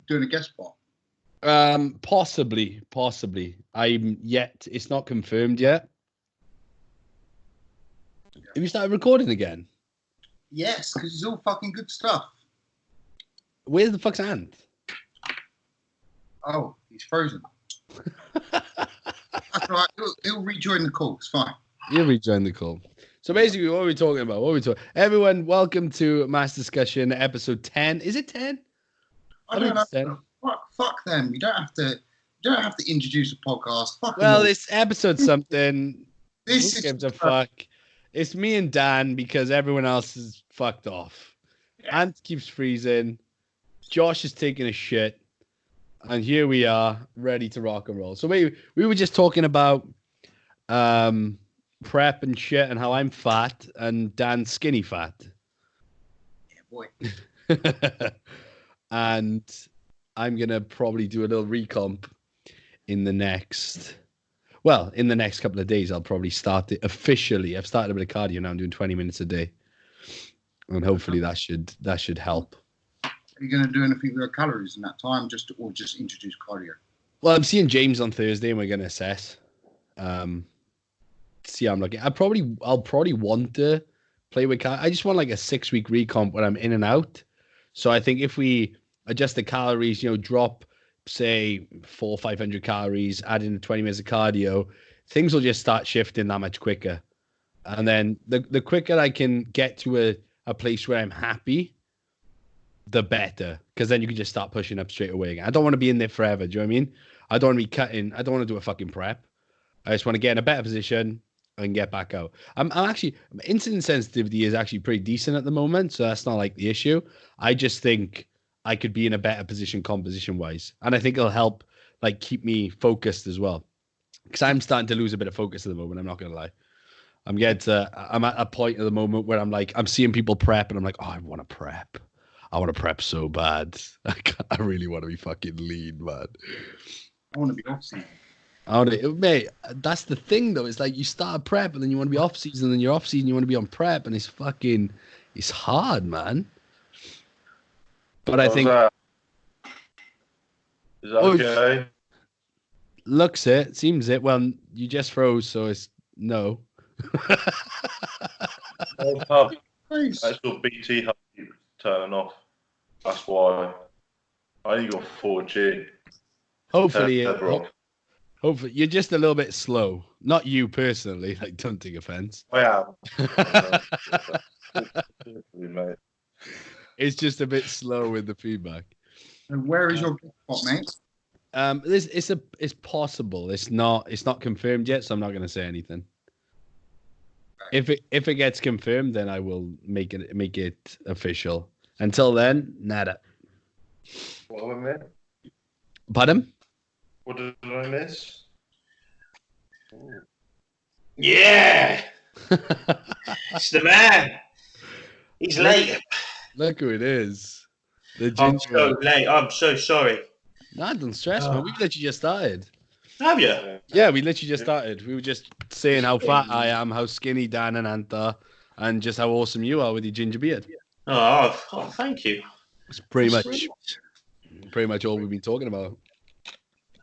doing a guest spot? Possibly. It's not confirmed yet. Yeah. Have you started recording again? Yes, because it's all fucking good stuff. Where the fuck's Ant? Oh, he's frozen. That's right. He'll rejoin the call. It's fine. He'll rejoin the call. So basically, what are we talking about? Everyone, welcome to Mass Discussion, episode 10. Is it 10? I don't know. Fuck them. You don't have to introduce a podcast. Fuck them all. It's episode something. This Who is gives a fuck? It's me and Dan because everyone else is fucked off. Yeah. Ant keeps freezing. Josh is taking a shit. And here we are, ready to rock and roll. So we were just talking about prep and shit and how I'm fat and Dan's skinny fat. Yeah, boy. And I'm going to probably do a little recomp in the next couple of days. I'll probably start it officially. I've started a bit of cardio now. I'm doing 20 minutes a day. And hopefully that should help. Are you going to do anything with your calories in that time, or just introduce cardio? Well, I'm seeing James on Thursday, and we're going to assess. See how I'm looking. I'll probably want to play with cardio. I just want like a 6-week recomp when I'm in and out. So I think if we adjust the calories, drop say 400 or 500 calories, add in 20 minutes of cardio, things will just start shifting that much quicker. And then the quicker I can get to a place where I'm happy, the better, because then you can just start pushing up straight away again. I don't want to be in there forever. Do you know what I mean? I don't want to be cutting. I don't want to do a fucking prep. I just want to get in a better position and get back out. I'm actually, insulin sensitivity is actually pretty decent at the moment, so that's not like the issue. I just think I could be in a better position composition wise, and I think it'll help like keep me focused as well, because I'm starting to lose a bit of focus at the moment. I'm not gonna lie. I'm at a point at the moment where I'm seeing people prep, and I'm like, oh, I want to prep. I want to prep so bad. I really want to be fucking lean, man. I want to be off season. Mate, that's the thing though. It's like you start a prep and then you want to be off season, and then you're off season, you want to be on prep, and it's hard, man. But I think is that okay? Looks it, seems it. Well, you just froze, so it's no. That's your BT hub turning off. That's why I only got 4G. Hopefully you're just a little bit slow. Not you personally. Like, don't take offense. I am. It's just a bit slow with the feedback. And where is your spot, mate? It's possible. It's not confirmed yet, so I'm not going to say anything. If it gets confirmed, then I will make it official. Until then, nada. What have I missed? Pardon? What did I miss? Ooh. Yeah! It's the man. He's late. Look who it is. The I'm ginger. so late. I'm so sorry. Nah, don't stress, man. We literally just started. Have you? Yeah, we literally just started. We were just saying how fat I am, how skinny Dan and Ant are, and just how awesome you are with your ginger beard. Oh, thank you. It's pretty much all we've been talking about.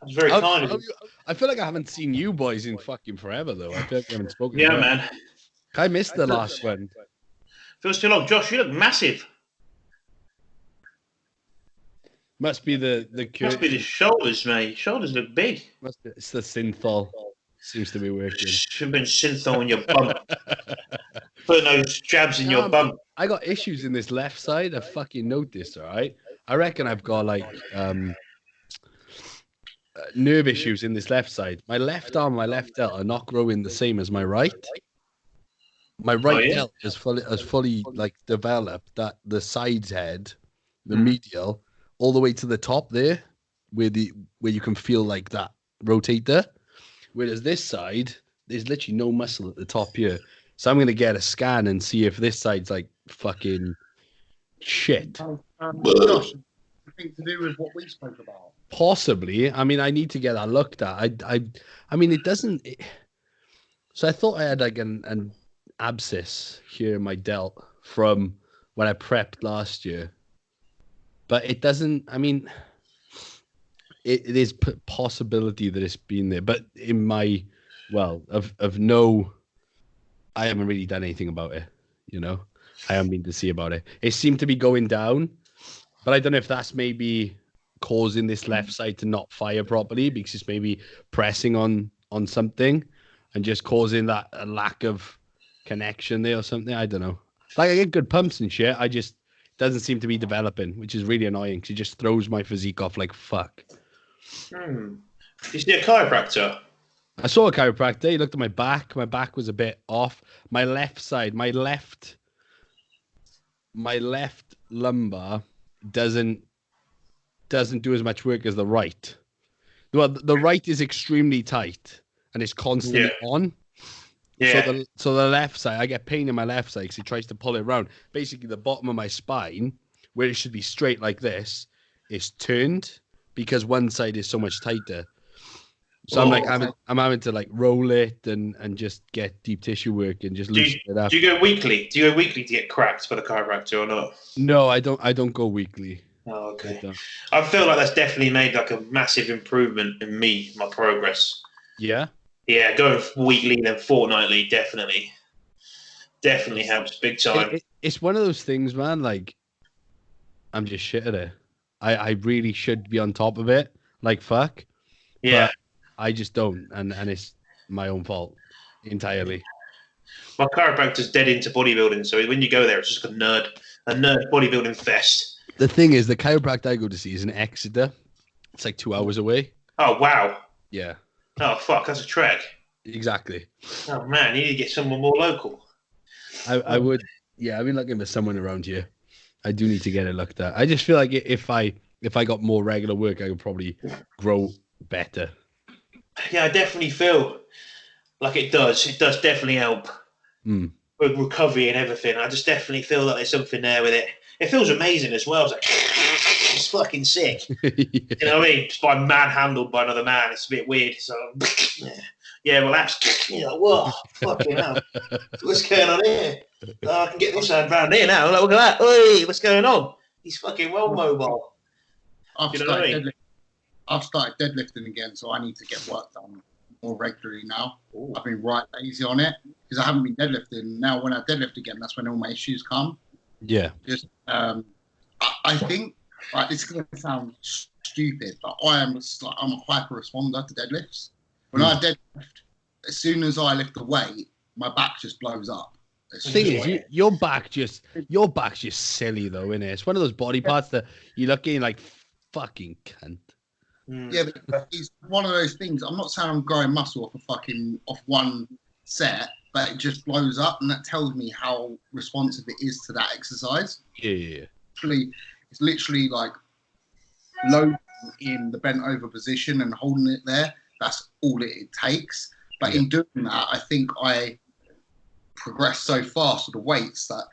That's very kind of you. I feel like I haven't seen you boys in fucking forever, though. I feel like I haven't spoken. Yeah, man. I missed the last one. Feels too long. Josh, you look massive. Must be the Must be the shoulders, mate. Shoulders look big. It's the synthol. Seems to be working. Should have been synthol in your bum. Putting those jabs in your bum. I got issues in this left side. I fucking noticed, all right? I reckon I've got like nerve issues in this left side. My left arm, my left delt are not growing the same as my right. My right delt is fully like developed that the sides head, the medial, all the way to the top there, where you can feel like that rotator. Whereas this side, there's literally no muscle at the top here. So I'm gonna get a scan and see if this side's like fucking shit. Josh, anything to do with what we spoke about? Possibly. I mean, I need to get that looked at. I mean, it doesn't. So I thought I had like an abscess here in my delt from when I prepped last year, but it doesn't. I mean, it is possibility that it's been there, but in my of no, I haven't really done anything about it. You know, I haven't been to see about it. It seemed to be going down, but I don't know if that's maybe causing this left side to not fire properly because it's maybe pressing on something and just causing that a lack of connection there or something. I don't know. Like I get good pumps and shit. I just doesn't seem to be developing, which is really annoying because it just throws my physique off like fuck. You see a chiropractor? I saw a chiropractor. He looked at my back. My back was a bit off. My left side, my left lumbar doesn't do as much work as the right. Well, the right is extremely tight and it's constantly on. Yeah. So the left side, I get pain in my left side because he tries to pull it around. Basically, the bottom of my spine, where it should be straight like this, is turned because one side is so much tighter. So I'm having to like roll it and just get deep tissue work and just loosen it up. Do you go weekly? Do you go weekly to get cracked by the chiropractor or not? No, I don't go weekly. Oh, okay. I feel like that's definitely made like a massive improvement in my progress. Yeah. Yeah, going weekly then fortnightly definitely helps big time. It's one of those things, man. Like, I'm just shit at it. I really should be on top of it. Like, fuck. Yeah. But I just don't, and it's my own fault entirely. My chiropractor's dead into bodybuilding, so when you go there, it's just a nerd bodybuilding fest. The thing is, the chiropractor I go to see is in Exeter. It's like 2 hours away. Oh, wow. Yeah. Oh, fuck, that's a trek. Exactly. Oh, man, you need to get someone more local. I would, yeah, I've been looking for someone around here. I do need to get it looked at. I just feel like if I got more regular work, I could probably grow better. Yeah, I definitely feel like it does. It does definitely help with recovery and everything. I just definitely feel like there's something there with it. It feels amazing as well. It's like, it's fucking sick. Yeah. You know what I mean? Just by manhandled by another man. It's a bit weird. So, yeah, well, that's, you know, whoa, fucking hell. What's going on here? Oh, I can get this hand round here now. Look at that. Oi, what's going on? He's fucking well mobile. I've started deadlifting again, so I need to get work done more regularly now. Ooh. I've been right lazy on it because I haven't been deadlifting. Now, when I deadlift again, that's when all my issues come. Yeah. Just, I think, like, this is going to sound stupid, but I'm a hyper responder to deadlifts. When I deadlift, as soon as I lift the weight, my back just blows up. The thing is, your back's just silly though, isn't it? It's one of those body parts that you look at and like, fucking cunt. Yeah, but it's one of those things. I'm not saying I'm growing muscle off one set, but it just blows up, and that tells me how responsive it is to that exercise. Yeah. It's literally like loading in the bent over position and holding it there. That's all it takes. But in doing that, I think I progress so fast with the weights that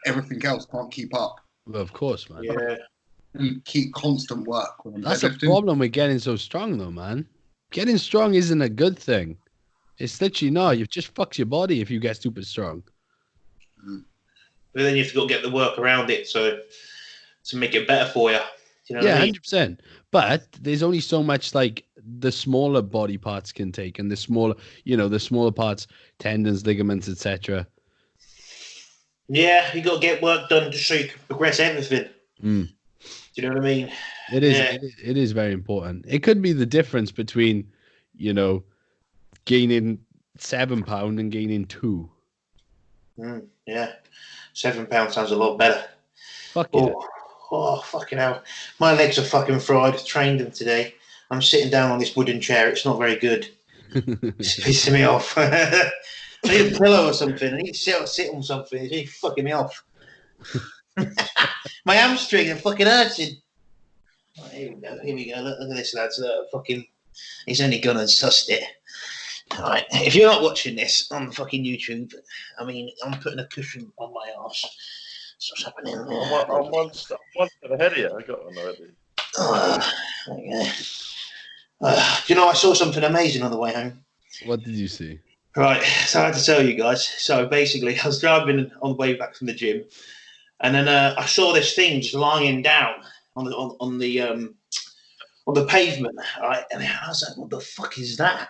everything else can't keep up. Well, of course, man. Yeah. You keep constant work. That's the problem with getting so strong, though, man. Getting strong isn't a good thing. It's literally not. You've just fucked your body if you get super strong. But then you've got to get the work around it to make it better for you. You know what I mean? 100%. But there's only so much like the smaller body parts can take, and the smaller parts, tendons, ligaments, etc. Yeah, you got to get work done just so you can progress everything. Do you know what I mean? It is. Yeah. It is very important. It could be the difference between, gaining 7 pounds and gaining 2. Yeah, 7 pounds sounds a lot better. Oh, fucking hell. My legs are fucking fried. Trained them today. I'm sitting down on this wooden chair. It's not very good. It's pissing me off. I need a pillow or something. I need to sit on something. It's really fucking me off. My hamstring are fucking hurting. Oh, here we go. Look at this, lads. He's only gone and sussed it. All right. If you're not watching this on fucking YouTube, I mean, I'm putting a cushion on my arse. What's happening? I'm one step ahead of you. I got one already. Do you know, I saw something amazing on the way home. What did you see? Right, so I had to tell you guys. So basically, I was driving on the way back from the gym, and then I saw this thing just lying down on on the pavement, right? And I was like, what the fuck is that?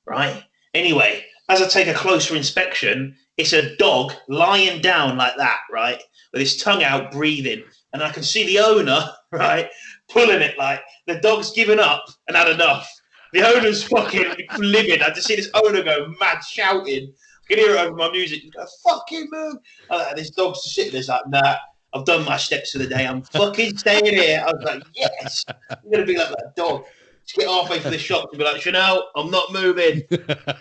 Right? Anyway, as I take a closer inspection, it's a dog lying down like that, right? With his tongue out, breathing. And I can see the owner, right, pulling it like the dog's given up and had enough. The owner's fucking livid. I just see this owner go mad shouting. I can hear it over my music. Go, fucking move. And this dog's just sitting there like, nah, I've done my steps for the day. I'm fucking staying here. I was like, yes. I'm going to be like that dog. Just get halfway for the shop and be like, Chanel, I'm not moving.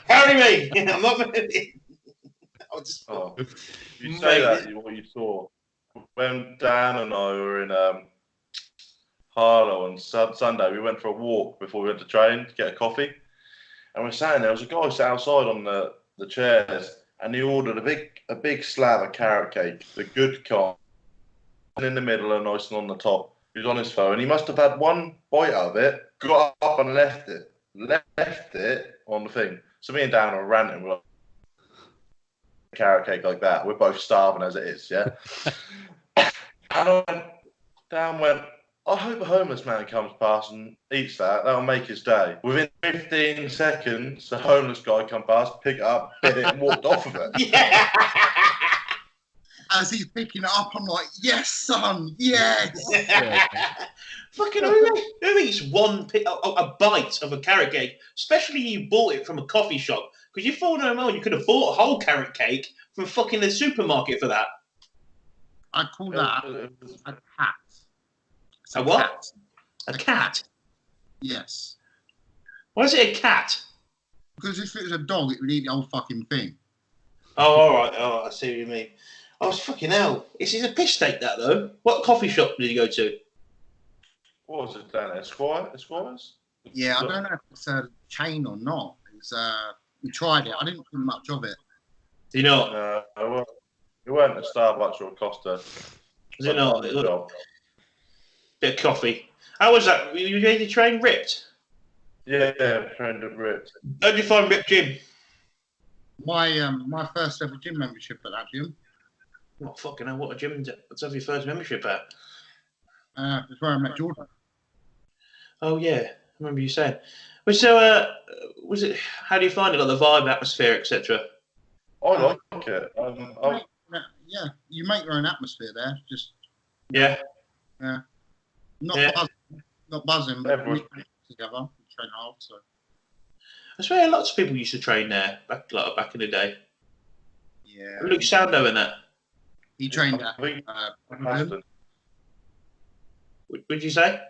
Carry me. I'm not moving. I just, you say that, what you saw. When Dan and I were in Harlow on Sunday, we went for a walk before we went to train to get a coffee. And we're sitting there was a guy sat outside on the chairs, and he ordered a big slab of carrot cake, the good kind, in the middle and nice and on the top. He was on his phone. He must have had one bite out of it, got up and left it on the thing. So me and Dan were ranting. We're like, carrot cake like that. We're both starving as it is, yeah. And Dan went, I hope a homeless man comes past and eats that. That'll make his day. Within 15 seconds, the homeless guy come past, pick it up, bit it, and walked off of it. Yeah. As he's picking it up, I'm like, yes, son, yes. Fucking who eats a bite of a carrot cake? Especially you bought it from a coffee shop. Because you thought no more, you could have bought a whole carrot cake from fucking the supermarket for that. I call that a cat. A what? A cat? Yes. Why is it a cat? Because if it was a dog, it would eat the whole fucking thing. Oh, all right. Oh, I see what you mean. I was fucking hell. It's a piss steak, that, though. What coffee shop did you go to? What was it down there? Esquires? Yeah, I don't know if it's a chain or not. It's, we tried it. I didn't think much of it. Do you know? No, it weren't a Starbucks or a Costa. Was it not? Bit of coffee. How was that? You made the train ripped? Yeah, trained at Ripped. How did you find Ripped Gym? My first ever gym membership at that gym. Oh, fucking hell, what a gym. Let's have your first membership at. It's where I met Jordan. Oh, yeah. I remember you saying. So, was it? How do you find it? Like the vibe, atmosphere, etc.? I like it. Yeah, you make your own atmosphere there. Just yeah. Not buzzing, but we together. We train hard. So I swear, lots of people used to train there back in the day. Yeah. Luke Sando in that. He trained at. What did you say?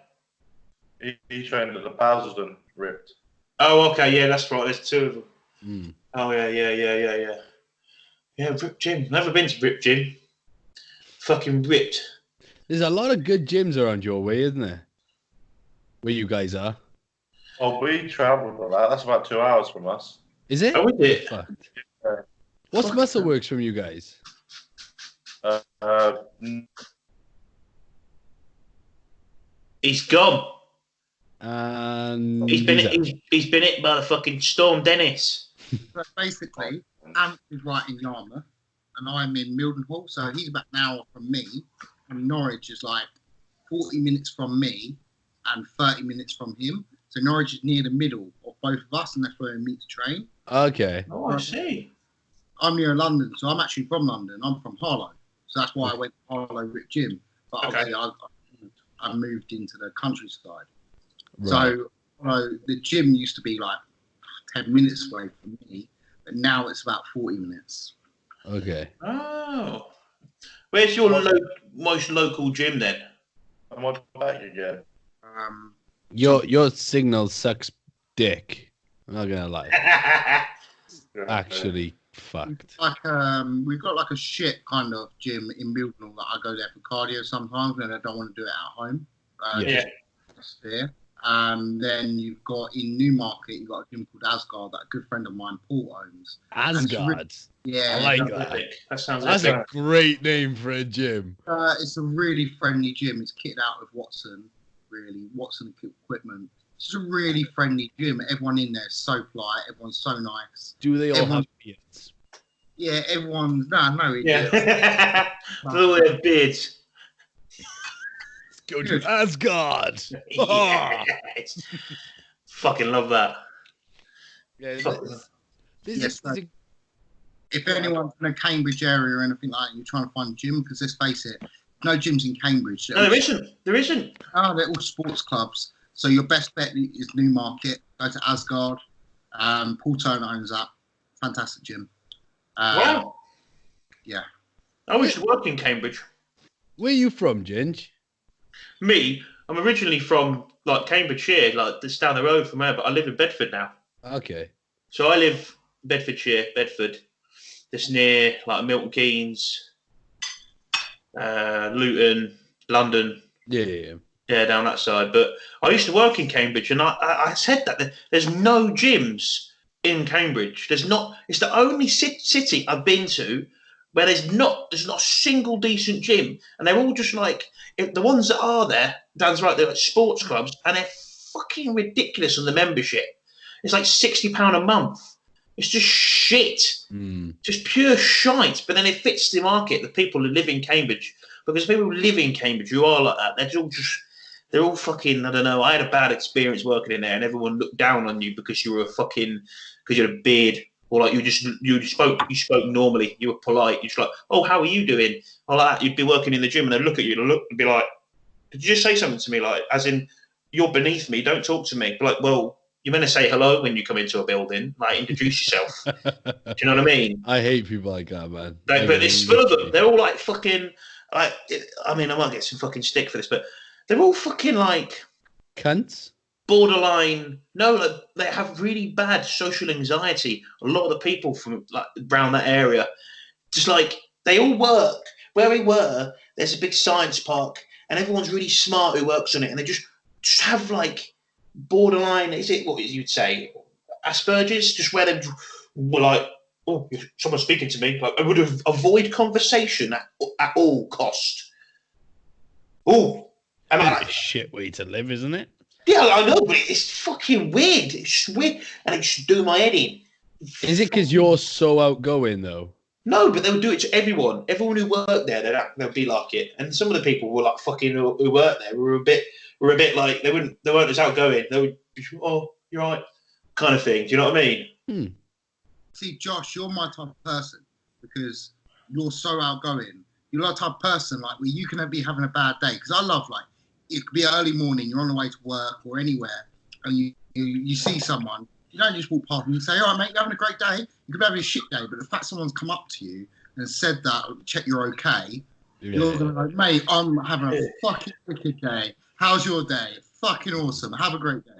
He trained at the Basildon Ripped. Oh, okay, yeah, that's right. There's two of them. Mm. Oh, yeah. Yeah, Ripped Gym. Never been to Ripped Gym. Fucking ripped. There's a lot of good gyms around your way, isn't there? Where you guys are. Oh, we travelled a lot. That's about 2 hours from us. Is it? Oh, we did. Yeah. What's Muscle Works from you guys? He's gone. And he's been hit by the fucking Storm Dennis. So basically, Ant is right in Yarmouth, and I'm in Mildenhall. So he's about an hour from me, and Norwich is like 40 minutes from me and 30 minutes from him. So Norwich is near the middle of both of us, and that's where we meet to train. Okay. Oh, I see. I'm near London, so I'm actually from London. I'm from Harlow, so that's why I went to Harlow Ripped Gym. But obviously, I moved into the countryside. Right. So the gym used to be like 10 minutes away from me, but now it's about 40 minutes. Okay. Oh. Where's your most local gym then? I'm on back again. Your signal sucks dick. I'm not gonna lie. Actually fucked. Like we've got like a shit kind of gym in Mildenhall that I go there for cardio sometimes when I don't want to do it at home. There. And then you've got in Newmarket, you've got a gym called Asgard that a good friend of mine, Paul, owns. Asgard. Yeah, I like that. That sounds. That's a great name for a gym. It's a really friendly gym. It's kitted out with Watson equipment. It's a really friendly gym. Everyone in there is so polite. Everyone's so nice. Do they all have beards? Yeah, everyone's no. Yeah, all their beards. Go to Asgard. Yes. Fucking love that. Yeah, Yes, if anyone's in the Cambridge area or anything like that, you're trying to find a gym, because let's face it, no gyms in Cambridge. No, there isn't. There isn't. Oh, they're all sports clubs. So your best bet is Newmarket. Go to Asgard. Paul Turner owns that. Fantastic gym. Wow. Yeah. I used to work in Cambridge. Where are you from, Ginge? Me, I'm originally from like Cambridgeshire, like just down the road from there, but I live in Bedford now. Okay. So I live Bedfordshire, Bedford, just near like Milton Keynes, Luton, London. Yeah. Yeah, down that side. But I used to work in Cambridge, and I said that there's no gyms in Cambridge. There's not. It's the only city I've been to where there's not a single decent gym, and they're all just like the ones that are there. Dan's right, they're like sports clubs, and they're fucking ridiculous on the membership. It's like £60 a month. It's just shit, just pure shite. But then it fits the market, the people who live in Cambridge, because people who live in Cambridge who are like that, they're all fucking, I don't know. I had a bad experience working in there, and everyone looked down on you because you were because you had a beard, or like you spoke normally. You were polite. You're just like, oh, how are you doing? Or like that. You'd be working in the gym, and they'd look at you and be like, did you just say something to me? Like, as in, you're beneath me. Don't talk to me. Be like, well, you're meant to say hello when you come into a building. Like, introduce yourself. Do you know what I mean? I hate people like that, man. Like, but it's full of them. They're all like fucking. Like, I mean, I might get some fucking stick for this, but they're all fucking like cunts. Borderline. No, like, they have really bad social anxiety. A lot of the people from like around that area, just like they all work where we were. There's a big science park, and everyone's really smart who works on it, and they just have like borderline. Is it what you'd say? Asperger's, just where they were like, oh, if someone's speaking to me, like I would avoid conversation at all cost. Oh, am I like a shit way to live, isn't it? Yeah, I know, but it's fucking weird. It's weird, and it should do my head in. Is it because you're so outgoing, though? No, but they would do it to everyone. Everyone who worked there, they'd be like it. And some of the people were like fucking who worked there were a bit like they weren't as outgoing. They would be, oh, you're right, kind of thing. Do you know what I mean? See, Josh, you're my type of person because you're so outgoing. You're that type of person like where you can be having a bad day. Because I love like it could be early morning, you're on the way to work or anywhere, and you see someone. You don't just walk past and you say, all right, mate, you're having a great day. You could be having a shit day, but the fact someone's come up to you and said that, check you're okay, you're going to go, mate, I'm having a fucking wicked day. How's your day? Fucking awesome. Have a great day.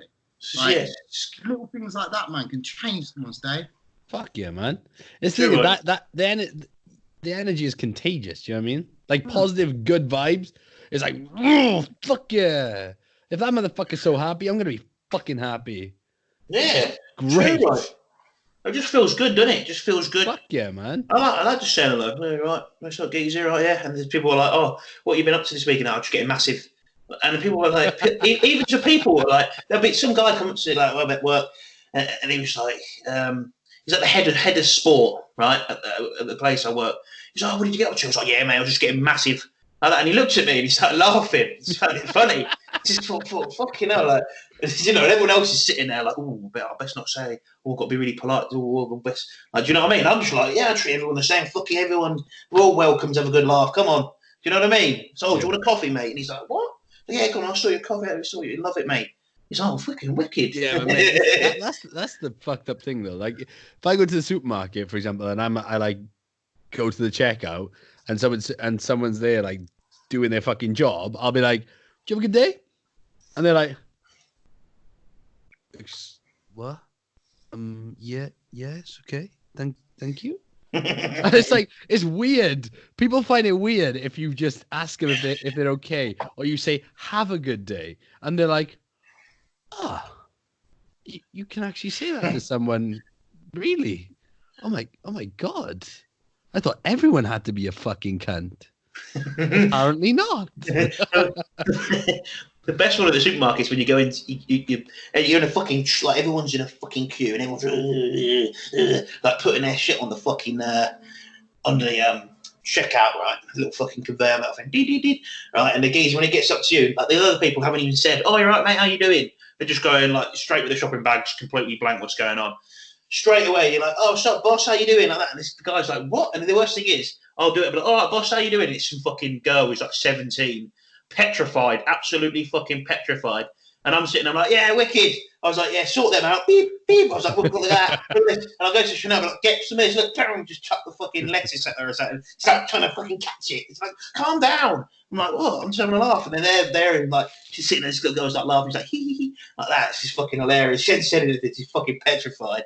Like, little things like that, man, can change someone's day. Fuck yeah, man. It's that the energy is contagious, do you know what I mean? Like positive, good vibes. It's like, oh, fuck yeah. If that motherfucker's so happy, I'm going to be fucking happy. Yeah, great. True, right. It just feels good, doesn't it? It just feels good. Fuck yeah, man. I like just saying hello. Oh, right, nice little geezer, right? Yeah. And there's people are like, oh, what have you been up to this week? And I'm just getting massive. And the people were like, even to people were like, there'll be some guy come up to like, well, I'm at work, and he was like, he's like the head of sport, right, at the place I work. He's like, oh, what did you get up to? I was like, yeah, mate, I was just getting massive. And he looked at me and he started laughing. He found it funny. Just thought, fucking hell, like, you know, and everyone else is sitting there like, oh, I best not say, oh, I've got to be really polite. Oh, best, like, do you know what I mean? I'm just like, yeah, I treat everyone the same. Fucking everyone, we're all welcome to have a good laugh. Come on. Do you know what I mean? So, do you want a coffee, mate? And he's like, what? Yeah, come on, I saw your coffee. I saw you. Love it, mate. He's like, oh, fucking wicked. Yeah, mate, that's the fucked up thing, though. Like, if I go to the supermarket, for example, and I like go to the checkout, and someone's there, like, doing their fucking job, I'll be like, do you have a good day? And they're like, what? Yes, okay. Thank you. And it's like, it's weird. People find it weird if you just ask them if they're okay, or you say, have a good day. And they're like, you can actually say that to someone? Really? Oh my God. I thought everyone had to be a fucking cunt. Apparently not. The best one at the supermarket is when you go in, you're in a fucking, like, everyone's in a fucking queue and everyone's like putting their shit on the fucking on the check out, right? A little fucking conveyor belt thing, right? And the geezer, when he gets up to you, like the other people haven't even said, "Oh, you're right, mate. How you doing?" They're just going like straight with the shopping bag, just completely blank what's going on. Straight away, you're like, "Oh, what's up, boss? How you doing?" Like that. And the guy's like, "What?" And the worst thing is, I'll do it. But like, "All right, boss, how you doing?" It's some fucking girl who's like 17, petrified, absolutely fucking petrified. And I'm sitting, I'm like, "Yeah, wicked." I was like, "Yeah, sort them out." Beep, beep. I was like, "Look at that." And I go to Chanel, like, "Get some of this." Look, just chuck the fucking lettuce at her or something. It's like trying to fucking catch it. It's like, calm down. I'm like, "What?" I'm just having a laugh. And then they're in, like, she's sitting there, this little girl's like laughing. She's like, hee hee hee. Like that. She's fucking hilarious. She hadn't said anything. She's fucking petrified.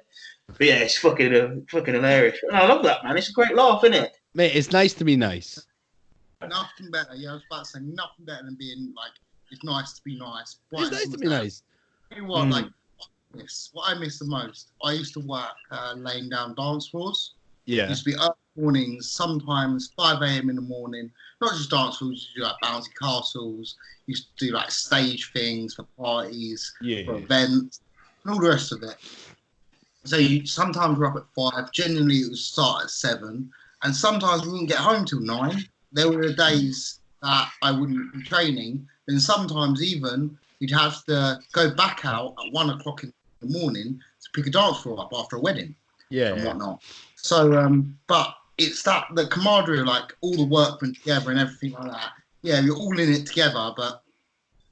But yeah, it's fucking hilarious. And I love that, man. It's a great laugh, isn't it? Mate, it's nice to be nice. Nothing better. Yeah, I was about to say nothing better than being like, it's nice to be nice. It's nice to be nice. You know what, like, what I miss the most, I used to work laying down dance floors. Yeah. It used to be early mornings, sometimes 5 a.m. in the morning. Not just dance floors, you used to do like bouncy castles. You used to do like stage things for parties, for events, and all the rest of it. So sometimes we're up at 5. Generally, it would start at 7. And sometimes we wouldn't get home till 9. There were days that I wouldn't be training. Then sometimes even you'd have to go back out at 1 o'clock in the morning to pick a dance floor up after a wedding and whatnot. So, but it's the camaraderie of like all the workmen together and everything like that. Yeah, you're all in it together, but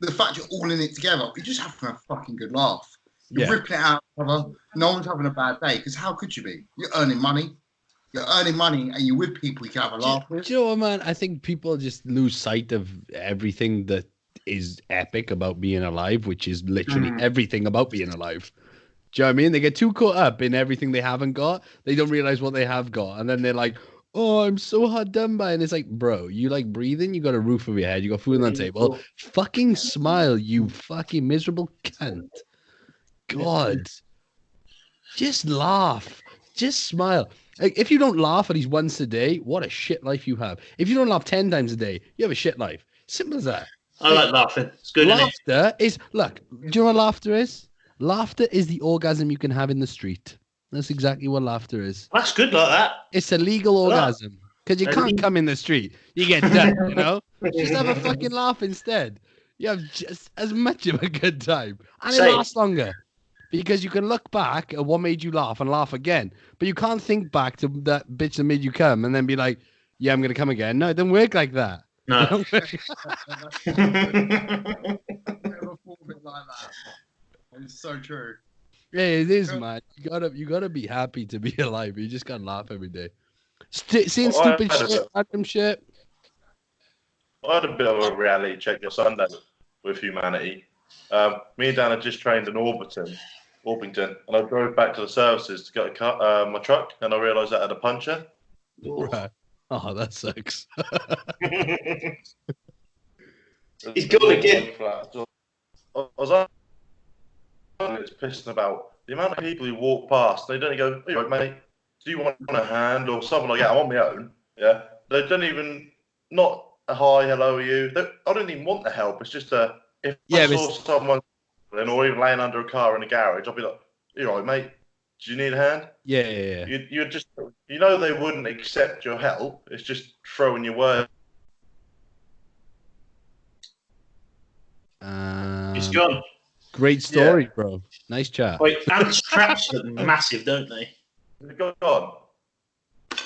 the fact you're all in it together, you're just having a fucking good laugh. You're ripping it out of each other. No one's having a bad day, because how could you be? You're earning money. You're earning money and you're with people you can have a laugh with. Do you know what, man? I think people just lose sight of everything that is epic about being alive, which is literally everything about being alive. Do you know what I mean? They get too caught up in everything they haven't got. They don't realize what they have got. And then they're like, "Oh, I'm so hard done by." And it's like, bro, you like breathing? You got a roof over your head. You got food on the table. Fucking smile, you fucking miserable cunt. God. Just laugh. Just smile. Like, if you don't laugh at least once a day, what a shit life you have. If you don't laugh 10 times a day, you have a shit life. Simple as that. I like laughing. It's good. Laughter is, look, do you know what laughter is? Laughter is the orgasm you can have in the street. That's exactly what laughter is. That's good like that. It's a legal orgasm. Because you can't come in the street. You get done, you know? Just have a fucking laugh instead. You have just as much of a good time. And it lasts longer. Because you can look back at what made you laugh and laugh again. But you can't think back to that bitch that made you come and then be like, "Yeah, I'm going to come again." No, it doesn't work like that. No. Never thought of it like that. It's so true. Yeah, it is, man. You gotta be happy to be alive. You just gotta laugh every day. Seeing stupid shit, random shit. I had a bit of a reality check this Sunday with humanity. Me and Dan had just trained in Orpington, and I drove back to the services to get my truck, and I realised that I had a puncture. Right. Oh, that sucks. He's gone again. I was it's pissing about the amount of people who walk past. They don't go, "Hey, mate, do you want a hand?" or something like that. I'm on my own. Yeah, they don't even not a hi, hello, are you? I don't even want the help. It's just if I saw someone or even laying under a car in a garage, I'd be like, "You all right, mate? Do you need a hand?" Yeah. You just, you know, they wouldn't accept your help. It's just throwing your word. He's gone. Great story, bro. Nice chat. Wait, ants' traps look massive, don't they? It's gone.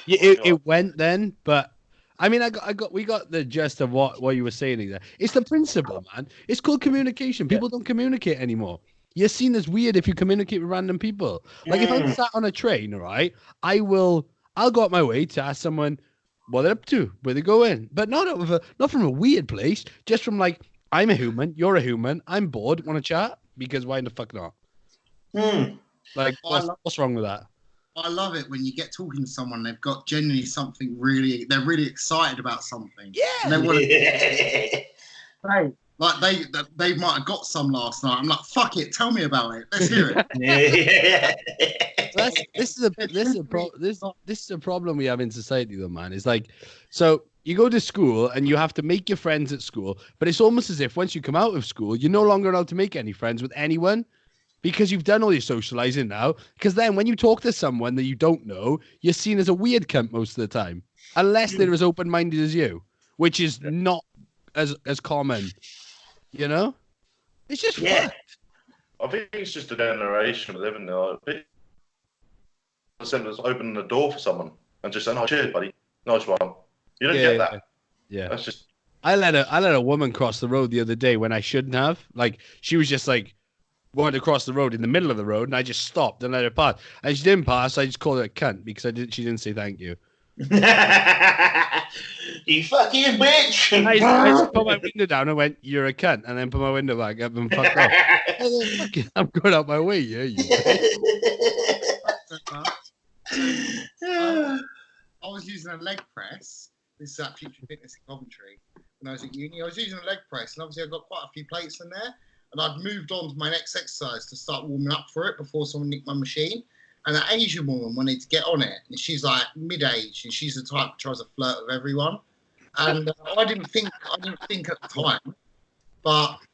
Yeah, it went then, but I mean, we got the gist of what you were saying there. It's the principle, man. It's called communication. People don't communicate anymore. You're seen as weird if you communicate with random people. Like if I'm sat on a train, all right, I'll go out my way to ask someone what they're up to, where they go in, but not from a weird place, just from like, I'm a human, you're a human, I'm bored, want to chat? Because why the fuck not? Like, what's wrong with that? I love it when you get talking to someone, they've got genuinely something they're really excited about something. Yeah. And they want to, like they might have got some last night. I'm like, fuck it, tell me about it. Let's hear it. This is a problem we have in society, though, man. It's like, so you go to school and you have to make your friends at school, but it's almost as if once you come out of school, you're no longer allowed to make any friends with anyone. Because you've done all your socializing now. Because then when you talk to someone that you don't know, you're seen as a weird cunt most of the time. unless they're as open-minded as you, which is not as common. You know, it's just fucked. I think it's just a generation we live in now. Simple as opening the door for someone and just saying, "Oh, cheers, buddy, nice one." You don't get that. Yeah, that's just. I let a woman cross the road the other day when I shouldn't have. Like, she was just like wanted to cross the road in the middle of the road, and I just stopped and let her pass. And she didn't pass. So I just called her a cunt because she didn't say thank you. You fucking bitch! I just put my window down and went, "You're a cunt," and then put my window back up and fucked off. I'm going out my way, yeah. You. I was using a leg press. This is at Future Fitness in Coventry. When I was at uni, I was using a leg press, and obviously I've got quite a few plates in there. And I'd moved on to my next exercise to start warming up for it before someone nicked my machine. And an Asian woman wanted to get on it, and she's like mid-age, and she's the type that tries to flirt with everyone. And I didn't think at the time,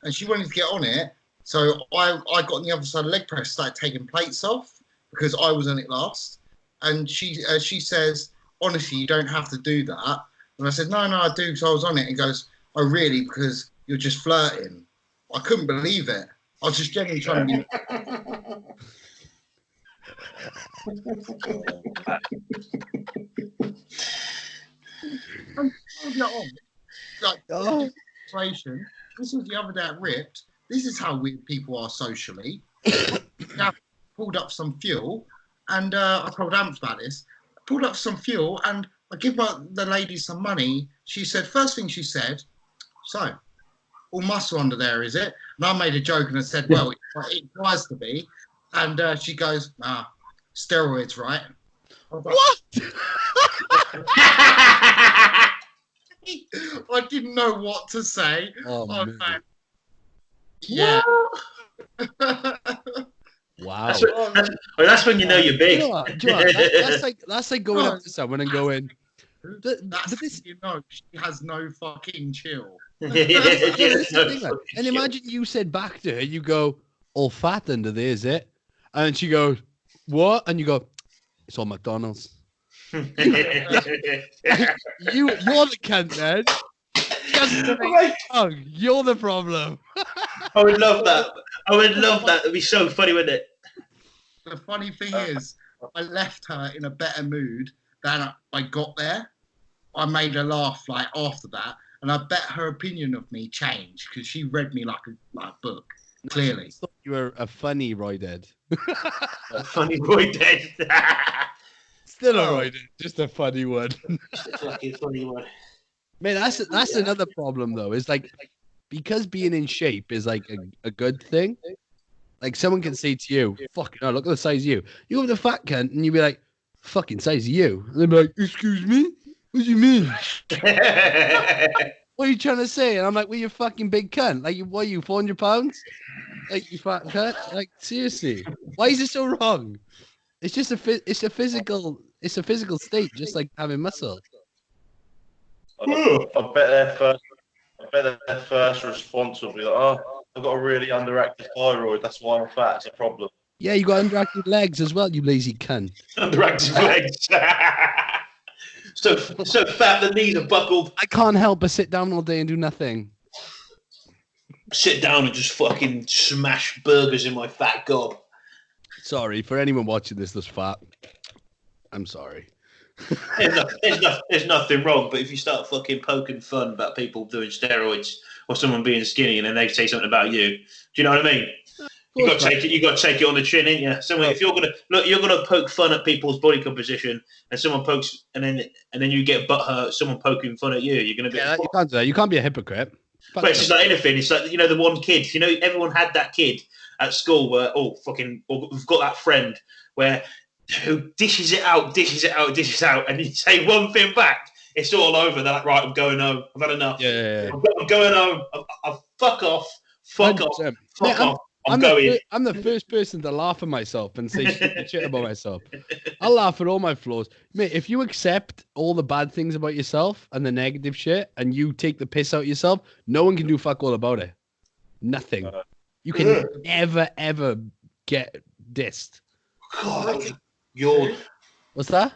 and she wanted to get on it, so I got on the other side of the leg press, started taking plates off because I was on it last. And she says, "Honestly, you don't have to do that." And I said, "No, I do, because I was on it." And goes, "Oh, really? Because you're just flirting." I couldn't believe it. I was just genuinely trying to be. Situation. This was the other day at Ripped. This is how weird people are socially. I pulled up some fuel, and I told Amps about this. I pulled up some fuel, and I give the lady some money. She said, first thing she said, "So, all muscle under there, is it?" And I made a joke and I said, "Well, it tries to be." And she goes, "Steroids, right?" What? I didn't know what to say. Oh, man. Like, yeah. Wow. That's when you know you're big. You know what? That's like going up to someone and going, you know, she has no fucking chill. And imagine you said back to her, you go, "All fat under there, is it?" And she goes, "What?" And you go, "It's all McDonald's." You're the cunt, man. You're the problem. I would love that. It'd be so funny, wouldn't it? The funny thing is, I left her in a better mood than I got there. I made her laugh like after that, and I bet her opinion of me changed because she read me like a book. Clearly, I thought you were a funny Roy Dead. A funny Roy Dead. Still a Roy Dead, just a funny one. Just a fucking funny one. Man, that's another problem though. Is like, because being in shape is like a good thing. Like, someone can say to you, "Fucking hell, look at the size of you." You go with the fat cunt and you be like, "Fucking size of you." And they'll be like, "Excuse me? What do you mean?" "What are you trying to say?" And I'm like, "Well, you fucking big cunt. Like, what are you, 400 pounds? Like, you fat cunt? Like, seriously. Why is it so wrong? It's just a physical state, just like having muscle." I bet their first response will be like, "Oh, I've got a really underactive thyroid. That's why I'm fat. It's a problem." Yeah, you got underactive legs as well, you lazy cunt. Underactive legs. so fat the knees are buckled. I can't help but sit down all day and do nothing. Sit down and just fucking smash burgers in my fat gob. Sorry, for anyone watching this that's fat. I'm sorry. There's nothing wrong, but if you start fucking poking fun about people doing steroids or someone being skinny and then they say something about you, do you know what I mean? You got to take it on the chin, ain't you? So if you're gonna poke fun at people's body composition, and someone pokes, and then you get butthurt, someone poking fun at you, you're gonna be. Yeah, you can't do that. You can't be a hypocrite. But it's just like anything. It's like, the one kid. Everyone had that kid at school where we've got that friend who dishes it out, and you say one thing back, it's all over. They're like, "Right, I'm going home. I've had enough. Yeah. I'm going home. Fuck off. Fuck off. I'm the first person to laugh at myself and say shit about myself. I'll laugh at all my flaws. Mate, if you accept all the bad things about yourself and the negative shit and you take the piss out of yourself, no one can do fuck all about it. Nothing. You can never, ever get dissed. God, What's that?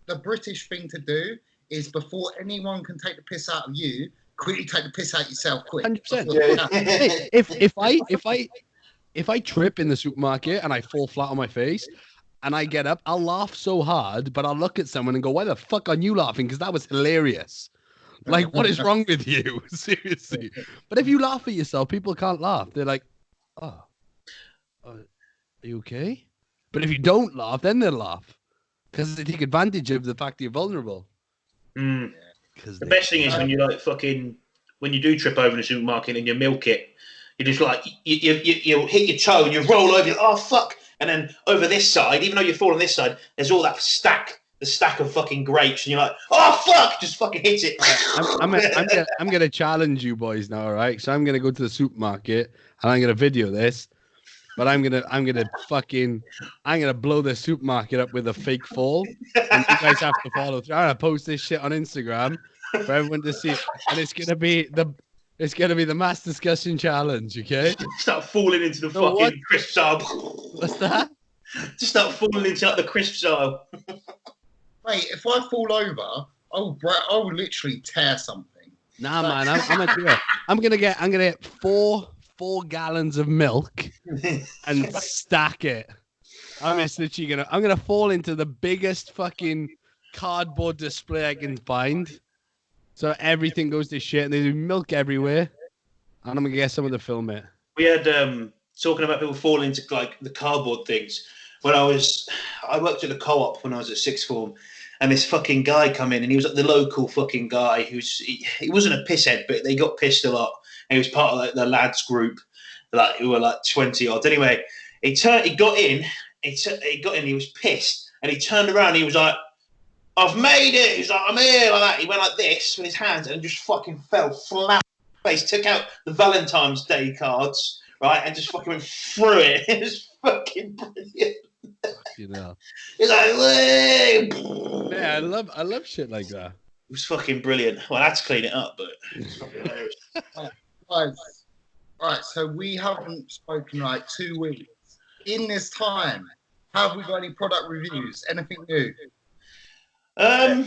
The British thing to do is before anyone can take the piss out of you, quickly take the piss out yourself quick. 100%. Yeah. Hey, if I trip in the supermarket and I fall flat on my face and I get up, I'll laugh so hard, but I'll look at someone and go, "Why the fuck are you laughing? Because that was hilarious. Like, what is wrong with you? Seriously." But if you laugh at yourself, people can't laugh. They're like, "Oh, are you okay?" But if you don't laugh, then they'll laugh because they take advantage of the fact that you're vulnerable. The best thing is when you when you do trip over in the supermarket and you milk it, you just like you hit your toe and you roll over. Oh fuck! And then over this side, even though you fall on this side, there's all that the stack of fucking grapes, and you're like, oh fuck! Just fucking hit it. I'm gonna challenge you boys now, all right? So I'm gonna go to the supermarket and I'm gonna video this, but I'm gonna blow the supermarket up with a fake fall, and you guys have to follow through. I'm gonna post this shit on Instagram for everyone to see, and it's gonna be the mass discussion challenge, okay? Start falling into the fucking crisp aisle. What's that? Just start falling into like the crisp aisle. Mate, if I fall over, I will literally tear something. Nah, man, I'm gonna do it. I'm gonna get 4 gallons of milk and stack it. I'm gonna fall into the biggest fucking cardboard display I can find. So everything goes to shit and there's milk everywhere. And I'm gonna get someone to film it. We had talking about people falling into like the cardboard things. When I worked at the co-op when I was at sixth form, and this fucking guy come in, and he was like the local fucking guy he wasn't a pisshead, but they got pissed a lot. And he was part of like the lads group, like who were like 20 odd. Anyway, he got in, he was pissed, and he turned around, and he was like, "I've made it." He's like, "I'm here," like that. He went like this with his hands and just fucking fell flat on his face, took out the Valentine's Day cards, right, and just fucking went through it. It was fucking brilliant. You know. He's like, "Wait." Yeah, I love shit like that. It was fucking brilliant. Well, I had to clean it up, but it's fucking hilarious. Right, so we haven't spoken like 2 weeks. In this time, have we got any product reviews? Anything new? Yeah,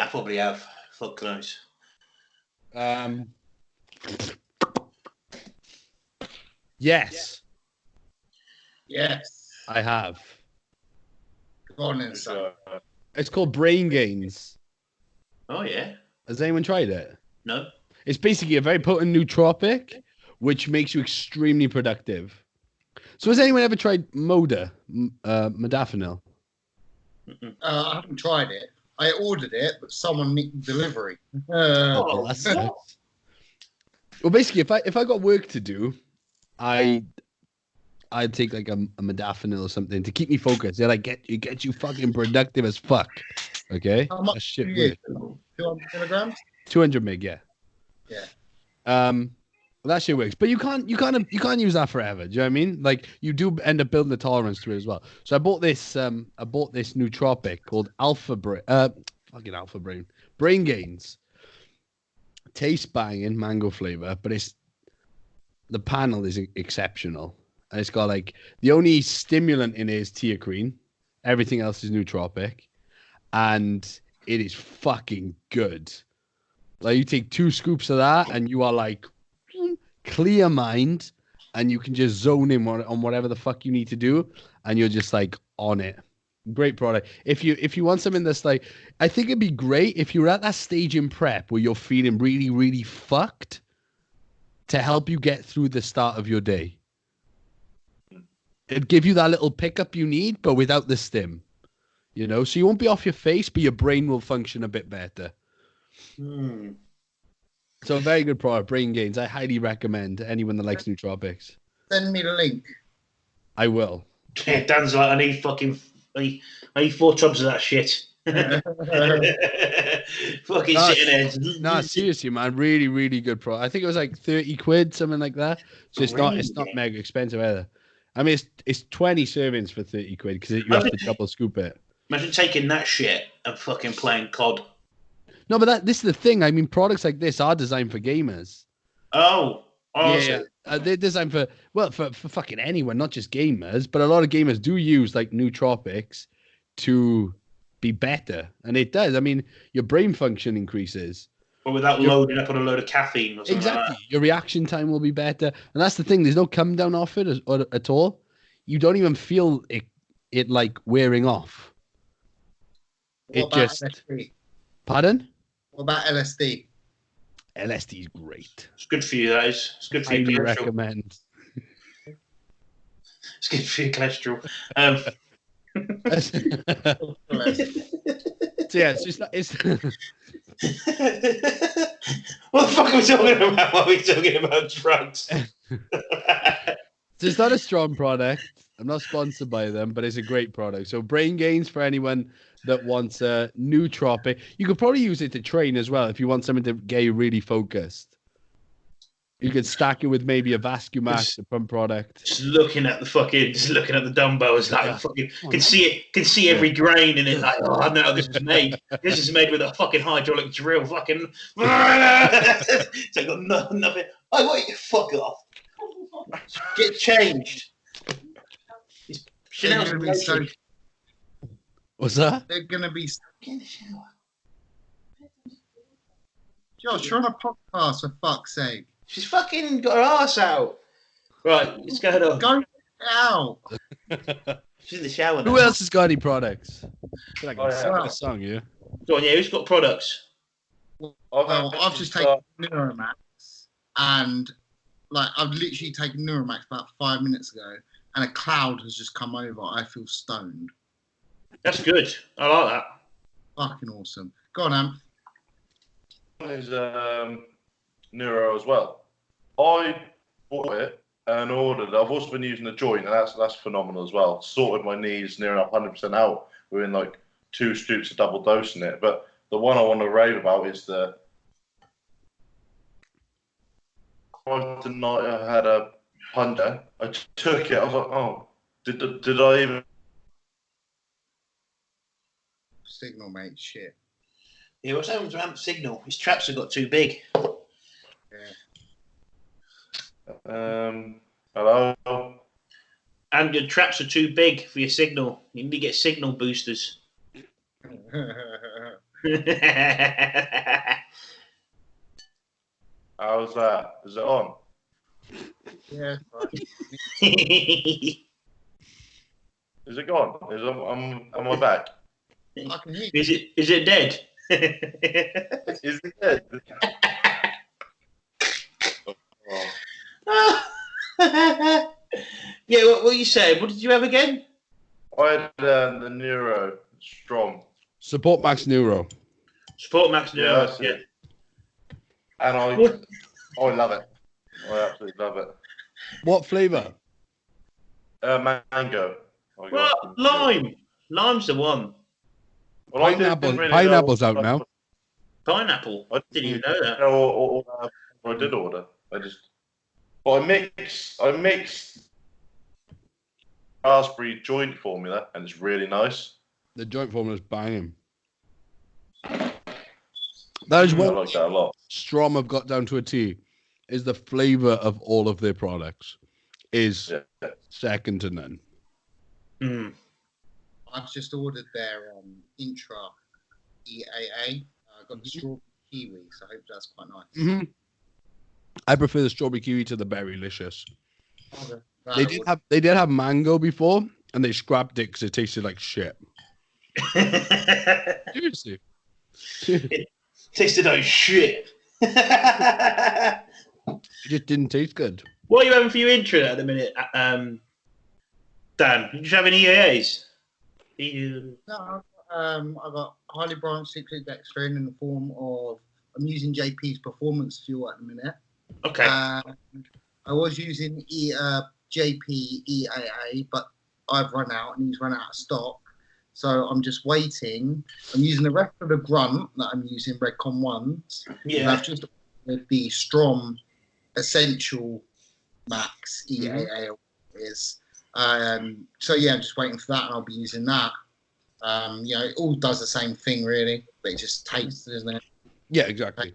I probably have. Fuck knows. Yes. I have. Go on then, son. It's called Brain Gains. Oh yeah. Has anyone tried it? No. It's basically a very potent nootropic, which makes you extremely productive. So has anyone ever tried modafinil? I haven't tried it. I ordered it, but someone nicked the delivery. That's nice. Well, basically, if I got work to do, I'd take like a modafinil or something to keep me focused. They're like get you fucking productive as fuck. Okay. How much shit do you use? 200 milligrams? 200 mg, yeah. Yeah. Well, that shit works, but you can't use that forever. Do you know what I mean? Like you do end up building a tolerance to it as well. So I bought this nootropic called Brain Gains. Tastes banging, mango flavor, but the panel is exceptional. And it's got like the only stimulant in it is teacrine. Everything else is nootropic, and it is fucking good. Like you take 2 scoops of that, and you are like clear mind, and you can just zone in on whatever the fuck you need to do, and you're just like on it. Great product. If you want something that's like, I think it'd be great if you're at that stage in prep where you're feeling really, really fucked, to help you get through the start of your day. It'd give you that little pickup you need, but without the stim. You know, so you won't be off your face, but your brain will function a bit better. So a very good product, Brain Gains. I highly recommend to anyone that likes nootropics. Send me the link. I will. Yeah, Dan's like, I need 4 tubs of that shit. Fucking sitting there. No, seriously, man. Really, really good product. I think it was like 30 quid, something like that. So it's not mega expensive either. I mean, it's 20 servings for 30 quid because you have to double scoop it. Imagine taking that shit and fucking playing COD. No, but this is the thing. I mean, products like this are designed for gamers. Oh, yeah. They're designed for fucking anyone, not just gamers. But a lot of gamers do use like nootropics to be better, and it does. I mean, your brain function increases. But without loading up on a load of caffeine or something Exactly. like that. Your reaction time will be better. And that's the thing. There's no come down off it at all. You don't even feel it like wearing off. What about LSD? Pardon? What about LSD? LSD is great. It's good for you, that is. It's good for your Highly cholesterol. recommend. It's good for your cholesterol. So yeah, it's what the fuck are we talking about? Why are we talking about drugs? So it's not a strong product. I'm not sponsored by them, but it's a great product. So Brain Gains, for anyone that wants a nootropic. You could probably use it to train as well if you want something to get you really focused. You could stack it with maybe a Vascumax, a pump product. Just looking at the dumbbells, like fucking can see every grain in it. Like, oh, I know how this was made. This is made with a fucking hydraulic drill. Fucking, so I got nothing. Oh, what? You fuck off. Get changed. What's that? They're gonna be. Get in the shower. Josh, you're on a podcast, for fuck's sake. She's fucking got her ass out. Right, what's going on? Go out. She's in the shower now. Who else has got any products? I feel like yeah. a song, yeah. Go on, yeah, who's got products? Well, I've just taken Neuromax, and like I've literally taken Neuromax about 5 minutes ago, and a cloud has just come over. I feel stoned. That's good. I like that. Fucking awesome. Go on, Am. Is Neuro as well. I bought it and ordered it. I've also been using the joint, and that's phenomenal as well. Sorted my knees near enough 100% out within like 2 scoops of double dosing it. But the one I want to rave about is the night I had a puncher. I took it. I was like, oh, did I even? Signal, mate. Shit. Yeah, what's happened to Amp's signal? His traps have got too big. Hello. And your traps are too big for your signal. You need to get signal boosters. How's that? Is it on? Yeah. Is it gone? Am I back? I can hear you. Is it dead? Is it dead? Yeah, what you saying? What did you have again? I had the Neuro Strong. Support Max Neuro. Sport Max Neuro. Yeah. And I love it. I absolutely love it. What flavour? Mango. Well, lime. Lime's the one. Well, Pineapple's out now. Pineapple. I didn't even know that. I did order. But I mixed raspberry joint formula, and it's really nice. The joint formula is banging. That is I what like that a lot. Strom have got down to a T. Is the flavour of all of their products is second to none. Mm. I've just ordered their Intra EAA. I got the strawberry kiwi, so I hope that's quite nice. Mm-hmm. I prefer the strawberry kiwi to the berrylicious. Okay. They did have mango before, and they scrapped it because it tasted like shit. Seriously. It tasted like shit. It just didn't taste good. What are you having for your intro at the minute, Dan? Did you have any EAAs? No, I've got highly branched cyclic dextrin in the form of, I'm using JP's performance fuel at the minute. Okay. I was using JP EAA, but I've run out and he's run out of stock. So I'm just waiting. I'm using the rest of the grunt that I'm using, Redcon 1s. Yeah. And I've just ordered the Strom Essential Max EAA is. So yeah, I'm just waiting for that, and I'll be using that. It all does the same thing really, but it just tastes, isn't it? Yeah, exactly.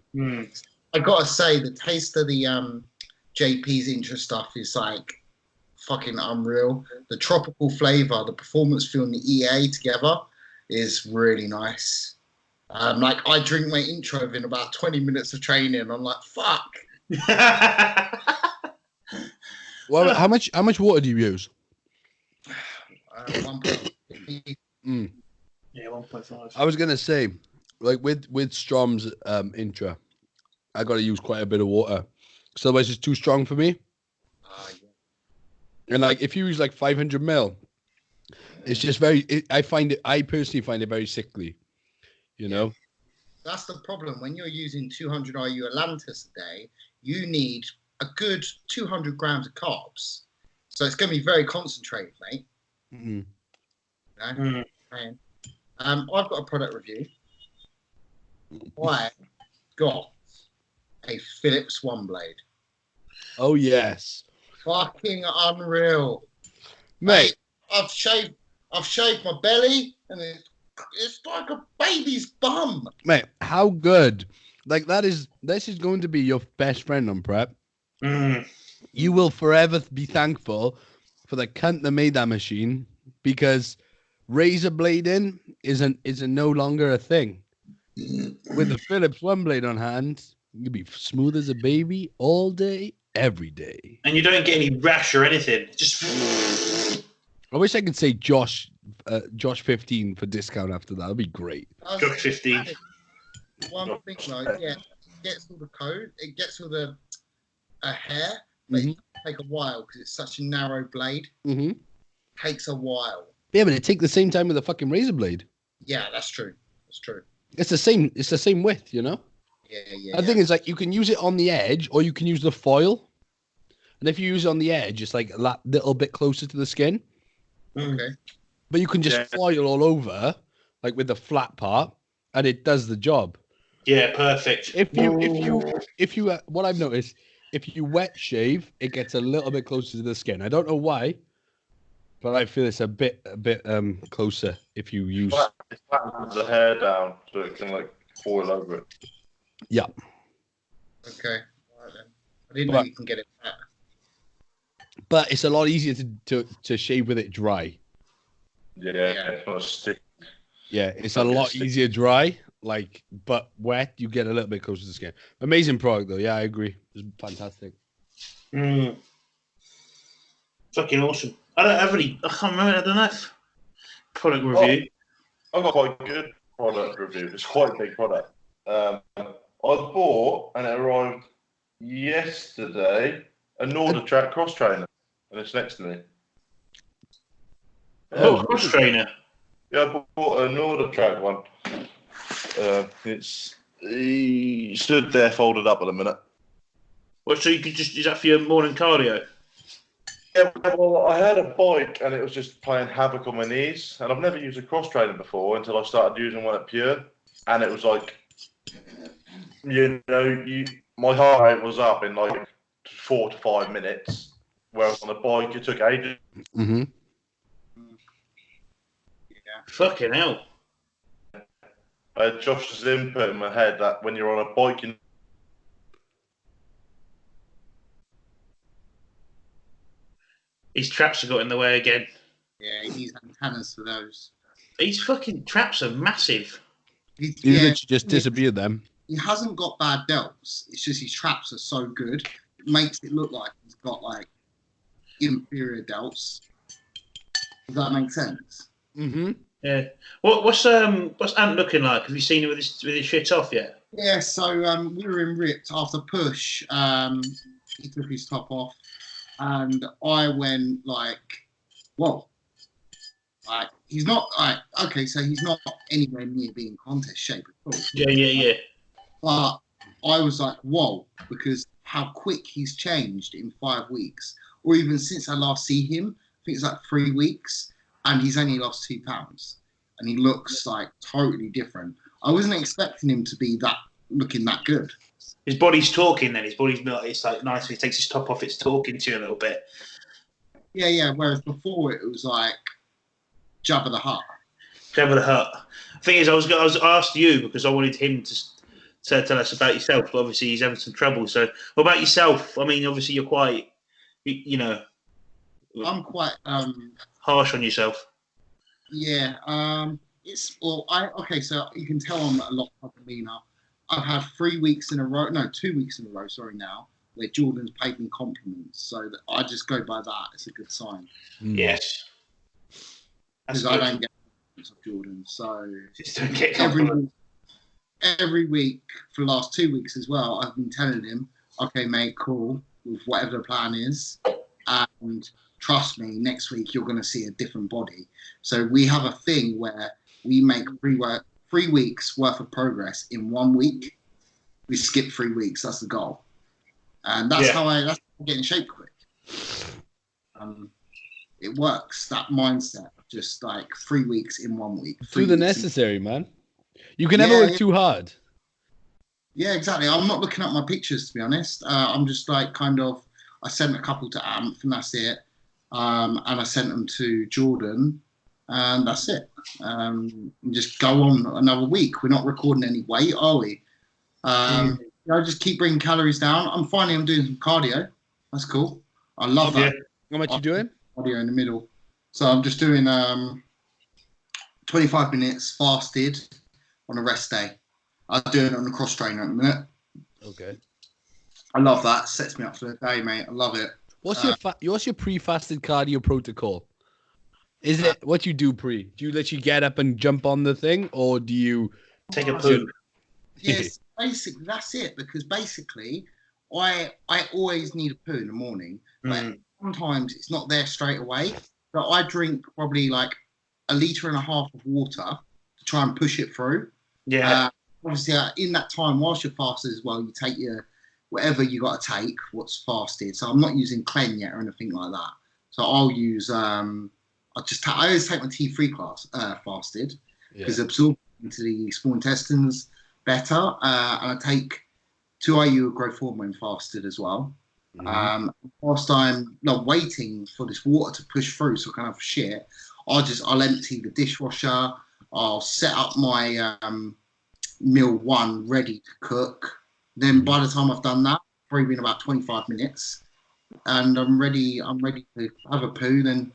I gotta say, the taste of the JP's Intra stuff is like fucking unreal. The tropical flavour, the performance fuel, and the EA together, is really nice. Like I drink my intro in about 20 minutes of training. I'm like, fuck. Well, how much water do you use? 1.5. Yeah, 1.5. I was gonna say, like with Strom's intra, I got to use quite a bit of water, because otherwise it's too strong for me. And like if you use like 500 ml, it's just I personally find it very sickly, you know. That's the problem. When you're using 200 IU Atlantis a day, you need a good 200 grams of carbs. So it's going to be very concentrated, mate. Mm-hmm. You know? I've got a product review. I got a Philips One Blade. Oh yes, Fucking unreal, mate. I've shaved my belly, and it's like a baby's bum. Mate, how good! Like this is going to be your best friend on prep. You will forever be thankful for the cunt that made that machine, because razor blading is no longer a thing. With the Philips One Blade on hand, you'll be smooth as a baby all day, every day. And you don't get any rash or anything. Just. I wish I could say Josh 15 for discount after that. That'd be great. Josh 15. One thing though, it gets all the coat, it gets all the hair, but it takes a while because it's such a narrow blade. Takes a while. Yeah, but it takes the same time with a fucking razor blade. Yeah, that's true. That's true. It's the same width, you know? Yeah. The thing is, like, you can use it on the edge or you can use the foil. And if you use it on the edge, it's like a little bit closer to the skin. Okay. But you can just foil all over, like with the flat part, and it does the job. Yeah, perfect. If you what I've noticed, if you wet shave, it gets a little bit closer to the skin. I don't know why, but I feel it's a bit closer if you use. It flattens the hair down so it can like foil over it. Yeah. Okay. Right, then. I didn't know you can get it back. But it's a lot easier to shave with it dry. Yeah, it's not a stick. Yeah, it's a lot easier dry. Like, but wet, you get a little bit closer to the skin. Amazing product though. Yeah, I agree. It's fantastic. Fucking awesome. I can't remember. I don't know. Product review. I've got quite a good product review. It's quite a big product. I bought, and it arrived yesterday, a NordiTrack cross trainer, and it's next to me. Cross trainer. Yeah, I bought a NordiTrack one. He stood there folded up at a minute. Well, so you could is that for your morning cardio? Yeah, well, I had a bike and it was just playing havoc on my knees, and I've never used a cross trainer before until I started using one at Pure, and it was like, my heart rate was up in like 4 to 5 minutes, whereas on a bike it took ages. Mm-hmm. Yeah. Fucking hell. I had Josh's input in my head that when you're on a bike, His traps have got in the way again. Yeah, he needs antennas for those. These fucking traps are massive. He literally just disappeared them. He hasn't got bad delts. It's just his traps are so good. It makes it look like he's got like inferior delts. Does that make sense? Mm-hmm. Yeah. What's Ant looking like? Have you seen him with his shit off yet? Yeah. So we were in Ripped after push. He took his top off, and I went like, "Whoa!" Like he's not like okay, so he's not anywhere near being contest shape at all. Yeah. But I was like, "Whoa!" Because how quick he's changed in 5 weeks, or even since I last see him. I think it's like 3 weeks. And he's only lost 2 pounds, and he looks like totally different. I wasn't expecting him to be looking that good. His body's talking. Then his body's not. It's like nice when he takes his top off. It's talking to you a little bit. Yeah. Whereas before it was like Jabba the Hutt. Jabba the Hutt. The thing is, I was asked you because I wanted him to tell us about yourself. But obviously, he's having some trouble. So, what about yourself? I mean, obviously, you're quite, I'm quite harsh on yourself. Yeah. So you can tell I'm a lot leaner. I've had 3 weeks in a row, no, 2 weeks in a row, sorry now, where Jordan's paid me compliments. So that I just go by that. It's a good sign. Yes. Because I don't get compliments of Jordan. So just don't get compliments. Every week for the last 2 weeks as well, I've been telling him, okay, mate, cool, with whatever the plan is. And trust me, next week you're going to see a different body. So we have a thing where we make 3 weeks worth of progress in 1 week. We skip 3 weeks. That's the goal. And that's how I get in shape quick. It works, that mindset. Just like 3 weeks in 1 week. Do the necessary, man. You can never work too hard. Yeah, exactly. I'm not looking at my pictures, to be honest. I'm just like I sent a couple to Amp and that's it. And I sent them to Jordan and that's it. Just go on another week. We're not recording any weight, are we? Just keep bringing calories down. I'm finding I'm doing some cardio. That's cool. I love that. How much you doing? Cardio in the middle. So I'm just doing 25 minutes fasted on a rest day. I'm doing it on the cross trainer at the minute. Okay. I love that. Sets me up for the day, mate. I love it. What's your pre-fasted cardio protocol? Is it what you do pre? Do you let you get up and jump on the thing, or do you take a poo? Yes, basically that's it. Because basically, I always need a poo in the morning, but sometimes it's not there straight away. So I drink probably like 1.5 liters of water to try and push it through. Yeah. Obviously, in that time, whilst you're fasted as well, you take your whatever you got to take, what's fasted. So I'm not using Clen yet or anything like that. So I'll use, I always take my T3 class fasted because it absorbs into the small intestines better. And I take 2 IU of growth hormone fasted as well. Whilst I'm waiting for this water to push through so I can have shit, I'll empty the dishwasher. I'll set up my meal 1 ready to cook. Then by the time I've done that, probably been about 25 minutes, and I'm ready to have a poo, then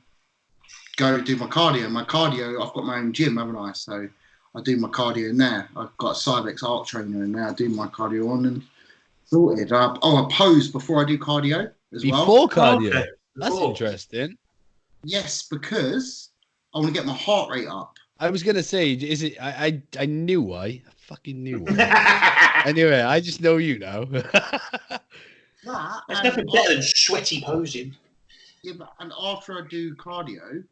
go do my cardio. My cardio, I've got my own gym, haven't I? So I do my cardio in there. I've got a Cybex art trainer in there. I do my cardio on and sorted. I pose before I do cardio as well. Before cardio? Okay. That's interesting. Yes, because I want to get my heart rate up. I was going to say, is it, I knew why. I fucking knew why. Anyway, I just know you now. There's nothing better than sweaty posing. Yeah, and after I do cardio,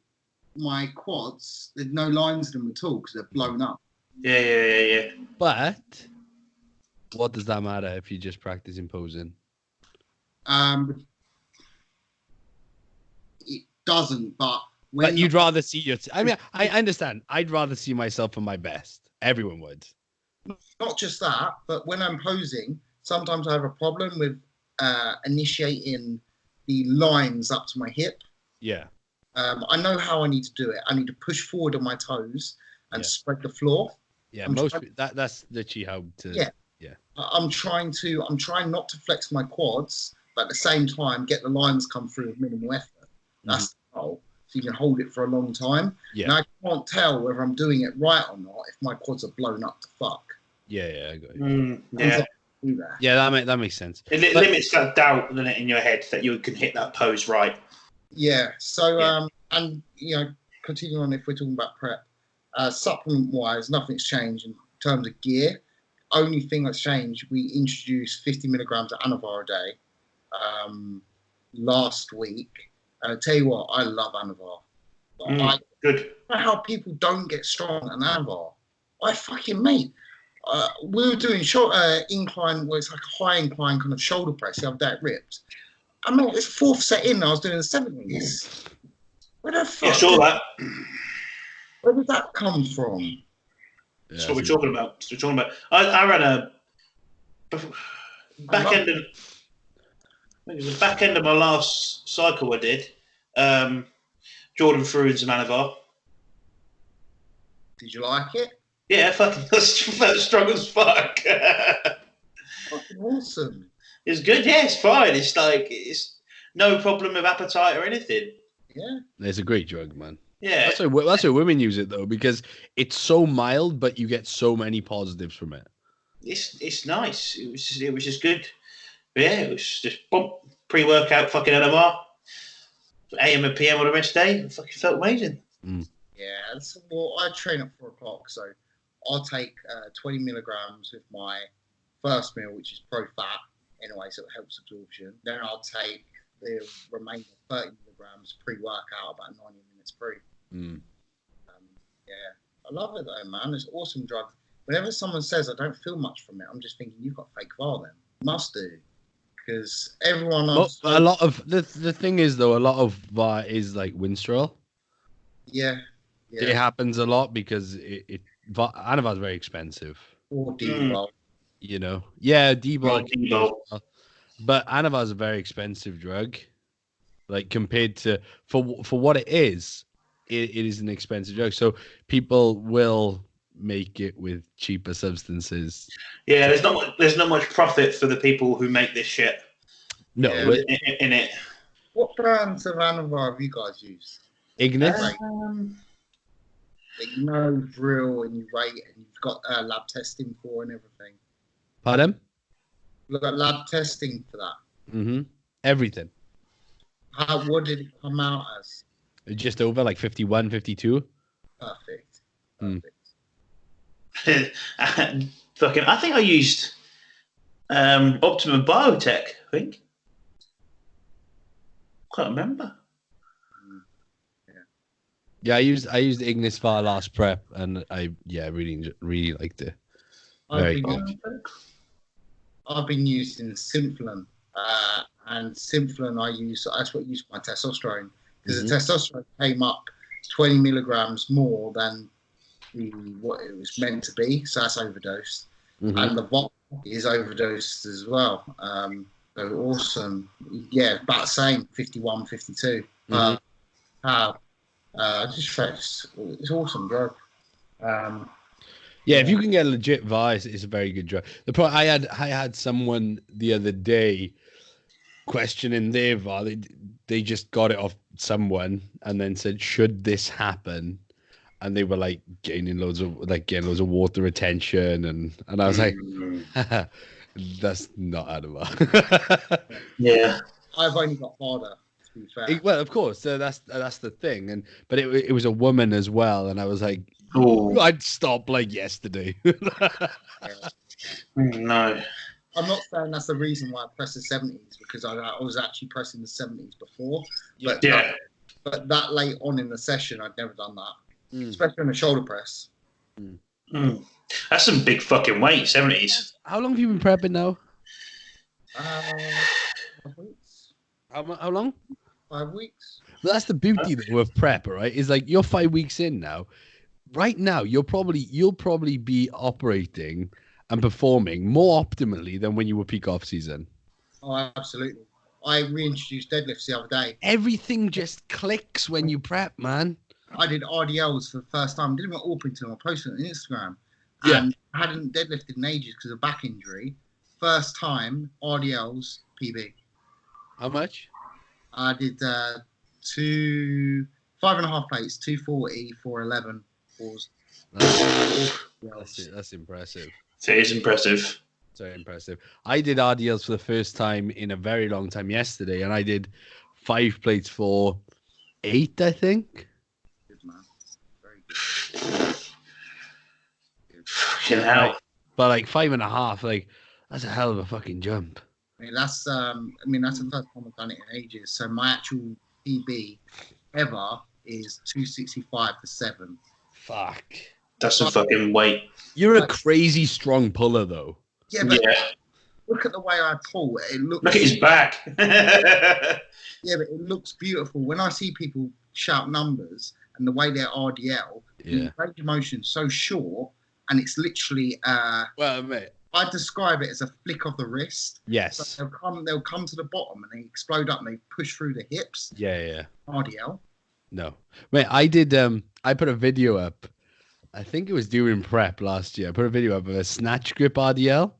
my quads, there's no lines in them at all because they're blown up. Yeah. But what does that matter if you just practice posing? It doesn't, but you'd rather see your... I mean, I understand. I'd rather see myself at my best. Everyone would. Not just that, but when I'm posing, sometimes I have a problem with initiating the lines up to my hip. Yeah. I know how I need to do it. I need to push forward on my toes and spread the floor. Yeah, that's literally how to... Yeah. I'm trying not to flex my quads, but at the same time get the lines come through with minimal effort. That's the goal. So you can hold it for a long time. Yeah. And I can't tell whether I'm doing it right or not if my quads are blown up to fuck. Yeah, I got you. Yeah, that makes sense. It limits that doubt in your head that you can hit that pose right. Yeah. So and continuing on, if we're talking about prep, supplement wise, nothing's changed in terms of gear. Only thing that's changed, we introduced 50 milligrams of Anavar a day last week. And I'll tell you what, I love Anavar. Good. I don't know how people don't get strong on Anavar. Mate. We were doing short incline, where it's like a high incline kind of shoulder press the other day at Ripped. I mean, it's 4th set in, I was doing the 70s. Where the fuck? Yeah, saw that. Where did that come from? That's what we're talking about. I ran a back end of... I think it was the back end of my last cycle I did. Jordan threw in some Anavar. Did you like it? Yeah, fucking felt strong as fuck. Fucking awesome. It's good, yeah, it's fine. It's like, it's no problem with appetite or anything. Yeah. It's a great drug, man. Yeah, That's why women use it though, because it's so mild, but you get so many positives from it. it's nice. It was just good. But yeah, it was just pre-workout fucking NMR, AM and PM on the rest day. It fucking felt amazing. Yeah, well, I train at 4 o'clock, so I'll take 20 milligrams with my first meal, which is pro-fat, anyway, so it helps absorption. Then I'll take the remaining 30 milligrams pre-workout, about 90 minutes pre. Yeah, I love it though, man. It's an awesome drug. Whenever someone says I don't feel much from it, I'm just thinking you've got fake VAR then. Must do. Because everyone else... A lot of... The thing is, though, a lot of VAR is like Winstrol. Yeah. It happens a lot because Anavar is very expensive. Or D-Bol. You know? Yeah, D-Bol. But Anavar is a very expensive drug. Like, compared to... For what it is an expensive drug. So people will make it with cheaper substances. Yeah, there's not much profit for the people who make this shit. No, in it. What brands of Anavar have you guys used? Ignis. That you know real and you rate and you've got lab testing for and everything. Pardon? Look at lab testing for that. Everything. What did it come out as? Just over like 51, 52. Perfect. Fucking, I think I used Optimum Biotech. I think. Can't remember. Yeah, I used Ignis for our last prep, and I really liked it. Very good. I've been using Simplon, and Simplon that's what I use for my testosterone, because the testosterone came up 20 milligrams more than what it was meant to be, so that's overdosed, and the VOC is overdosed as well. So awesome. Yeah, about the same, 51, 52. It's awesome drug. If you can get a legit VAR, it's a very good drug. I had someone the other day questioning their VAR. They just got it off someone and then said, "Should this happen?" And they were like gaining loads of water retention, and I was like, "That's not animal." Yeah, I've only got harder. Well, of course, that's the thing, but it was a woman as well, and I was like, I'd stop like yesterday. No, I'm not saying that's the reason why I press the 70s, because I was actually pressing the 70s before, but that late on in the session, I'd never done that, especially on a shoulder press. That's some big fucking weight, 70s. How long have you been prepping now? 5 weeks. How long? 5 weeks. Well, that's the beauty though of prep, right? Is like you're 5 weeks in now. Right now, you'll probably be operating and performing more optimally than when you were peak off season. Oh, absolutely. I reintroduced deadlifts the other day. Everything just clicks when you prep, man. I did RDLs for the first time. I did them at Orpington. I posted it on Instagram. Yeah. And I hadn't deadlifted in ages because of back injury. First time, RDLs, PB. How much? I did 5.5 plates, 240, 411. Pause. That's impressive. It is impressive. So impressive. I did RDLs for the first time in a very long time yesterday, and I did 5 plates for 8, I think. Good, man. Very good. Hell. But like 5.5, like that's a hell of a fucking jump. I mean, that's the first time I've done it in ages. So my actual PB ever is 265 for 7. Fuck. That's a fucking weight. You're a crazy strong puller, though. Yeah, but look at the way I pull. It looks. Look at his back. Yeah, but it looks beautiful. When I see people shout numbers and the way they're RDL, the range of motion so short, and it's literally. Well, mate. I describe it as a flick of the wrist. Yes. So they'll come to the bottom and they explode up and they push through the hips. Yeah. RDL. No. Mate, I did I put a video up. I think it was during prep last year. I put a video up of a snatch grip RDL.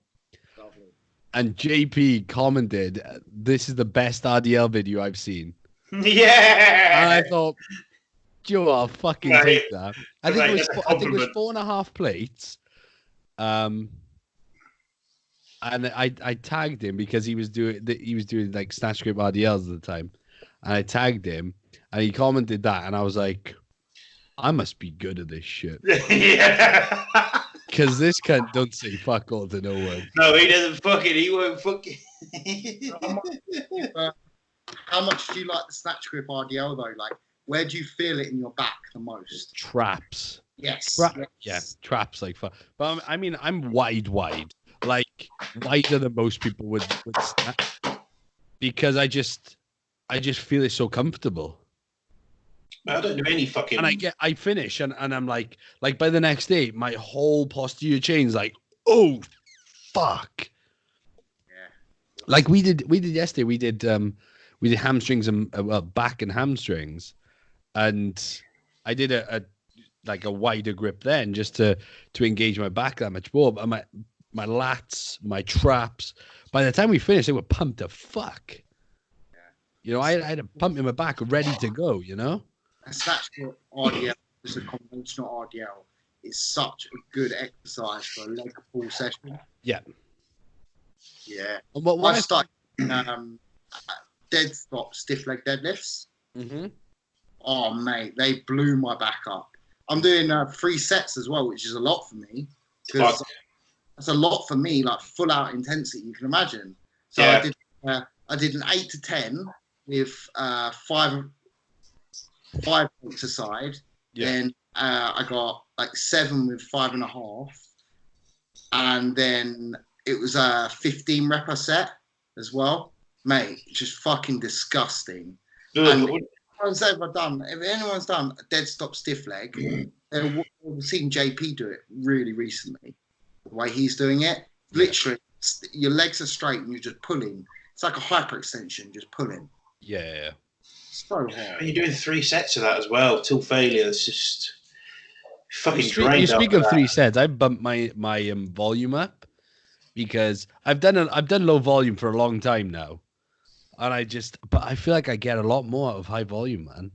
Lovely. And JP commented, "This is the best RDL video I've seen." Yeah. And I thought, Do you know what? I'll fucking take that. I think it was 4.5 plates. And I tagged him because he was doing like snatch grip RDLs at the time, and I tagged him, and he commented that, and I was like, I must be good at this shit. Yeah. Because this cunt don't say fuck all to no one. No, he doesn't fucking. He won't fucking. How much do you like the snatch grip RDL though? Like, where do you feel it in your back the most? Traps. Yes. Yeah, traps like fuck. But I mean, I'm wide, like wider than most people would snatch, because I just feel it's so comfortable. I don't do any fucking. And I finish and I'm like by the next day, my whole posterior chain's like, oh fuck. Yeah. Like we did yesterday. We did hamstrings and back and hamstrings, and I did a wider grip then just to engage my back that much more. But my lats, my traps, by the time we finished, they were pumped to fuck. Yeah. You know, I had a pump in my back ready to go, you know? A snatch grip RDL, just a conventional RDL, is such a good exercise for a leg pull session. Yeah. Yeah. And what I started dead stop stiff leg deadlifts. Mm-hmm. Oh, mate, they blew my back up. I'm doing 3 sets as well, which is a lot for me. Because that's a lot for me, like full out intensity, you can imagine. So yeah. I did an 8 to 10 with 5 weeks aside. Yeah. Then I got like 7 with 5.5. And then it was a 15 rep a set as well. Mate, just fucking disgusting. And if anyone's done a dead stop stiff leg, we've seen JP do it really recently. The way he's doing it, literally, your legs are straight and you're just pulling. It's like a hyperextension, just pulling. Yeah. So hard. And you're doing 3 sets of that as well till failure. It's just fucking You speak of 3 sets. I bumped my volume up because I've done low volume for a long time now, and but I feel like I get a lot more out of high volume, man.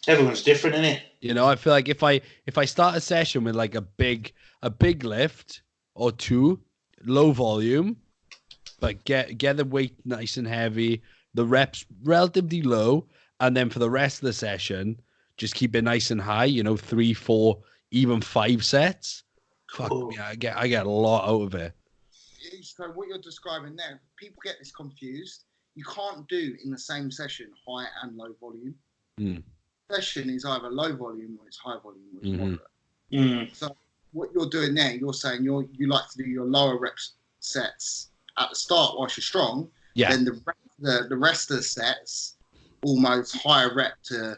Everyone's different, isn't it? You know, I feel like if I start a session with like a big lift or 2, low volume, but get the weight nice and heavy, the reps relatively low, and then for the rest of the session, just keep it nice and high. You know, 3, 4, even 5 sets. Fuck me, I get a lot out of it. So what you're describing there, people get this confused. You can't do in the same session high and low volume. Session is either low volume or it's high volume or it's moderate. So what you're doing there, you're saying you like to do your lower reps sets at the start whilst you're strong. Yeah. Then the rest of the sets almost higher rep to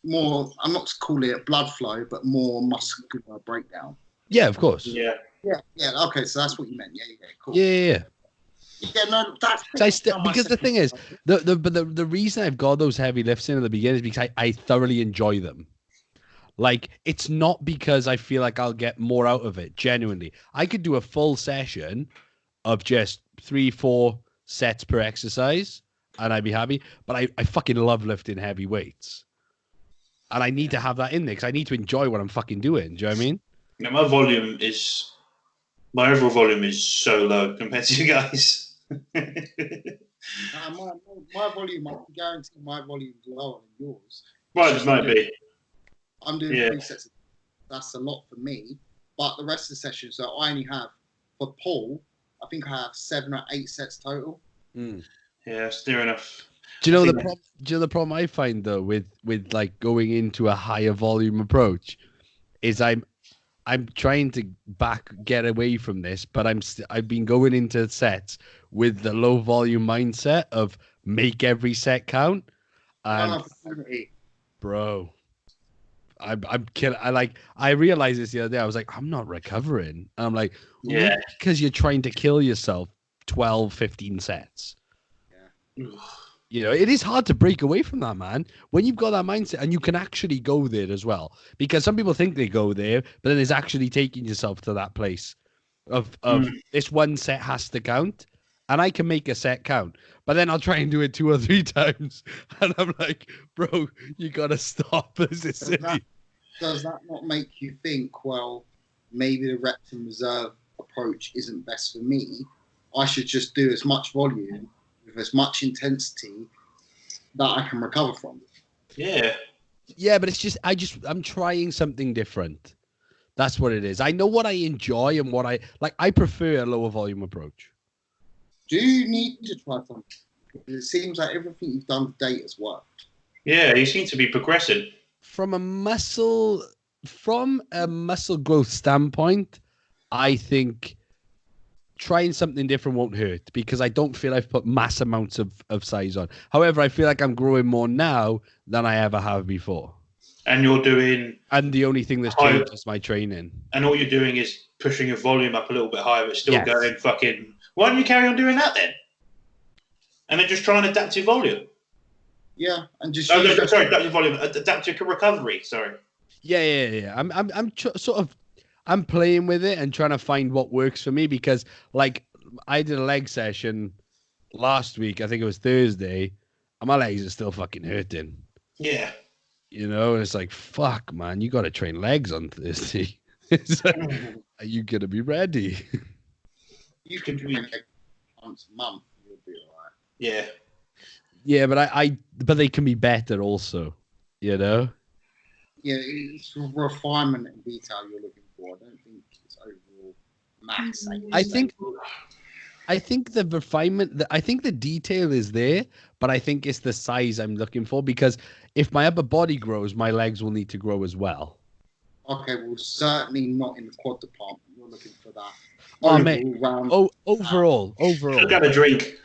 more. I'm not calling it blood flow, but more muscular breakdown. Yeah, of course. Yeah. Okay, so that's what you meant. Yeah. Cool. Yeah. Yeah, no, that's because the thing is, the reason I've got those heavy lifts in at the beginning is because I thoroughly enjoy them. Like, it's not because I feel like I'll get more out of it. Genuinely, I could do a full session of just 3, 4 sets per exercise, and I'd be happy. But I fucking love lifting heavy weights, and I need to have that in there because I need to enjoy what I'm fucking doing. Do you know what I mean? You know, my overall volume is so low compared to you guys. my volume, I can guarantee my volume is lower than yours. Right, it might be. I'm doing 3 sets. That's a lot for me. But the rest of the session, so I only have, for Paul, I think I have 7 or 8 sets total. Yeah, it's near enough. Do you know the problem I find though with like going into a higher volume approach is I'm trying to get away from this, but I've been going into sets with the low volume mindset of make every set count. And bro, I'm killing. I realized this the other day. I was like, I'm not recovering. And I'm like, yeah, because you're trying to kill yourself 12, 15 sets. Yeah. You know, it is hard to break away from that, man. When you've got that mindset and you can actually go there as well, because some people think they go there, but then it's actually taking yourself to that place of this one set has to count, and I can make a set count, but then I'll try and do it 2 or 3 times, and I'm like, bro, you gotta stop. This is silly. Does that not make you think, well, maybe the reps and reserve approach isn't best for me? I should just do as much volume with as much intensity that I can recover from. Yeah. Yeah, but it's just I'm trying something different. That's what it is. I know what I enjoy and what I like. I prefer a lower volume approach. Do you need to try something? It seems like everything you've done to date has worked. Yeah, you seem to be progressing. From a muscle growth standpoint, I think trying something different won't hurt because I don't feel I've put mass amounts of size on. However, I feel like I'm growing more now than I ever have before. And you're doing... And the only thing that's changed is my training. And all you're doing is pushing your volume up a little bit higher, but still going fucking... Why don't you carry on doing that then? And then just try and adapt your volume. Yeah, and just... sorry, adapt your volume. Adapt your recovery, sorry. Yeah. I'm playing with it and trying to find what works for me because, like, I did a leg session last week. I think it was Thursday, and my legs are still fucking hurting. Yeah. You know, it's like, fuck, man, you got to train legs on Thursday. It's like, are you going to be ready? You can train like once a month. You'll be all right. Yeah. Yeah, but they can be better also, you know? Yeah, it's refinement and detail you're looking for. I don't think it's overall mass. I think the refinement, I think the detail is there, but I think it's the size I'm looking for because if my upper body grows, my legs will need to grow as well. Okay, well, certainly not in the quad department. You're looking for that. Oh, mate. Overall. Got a drink.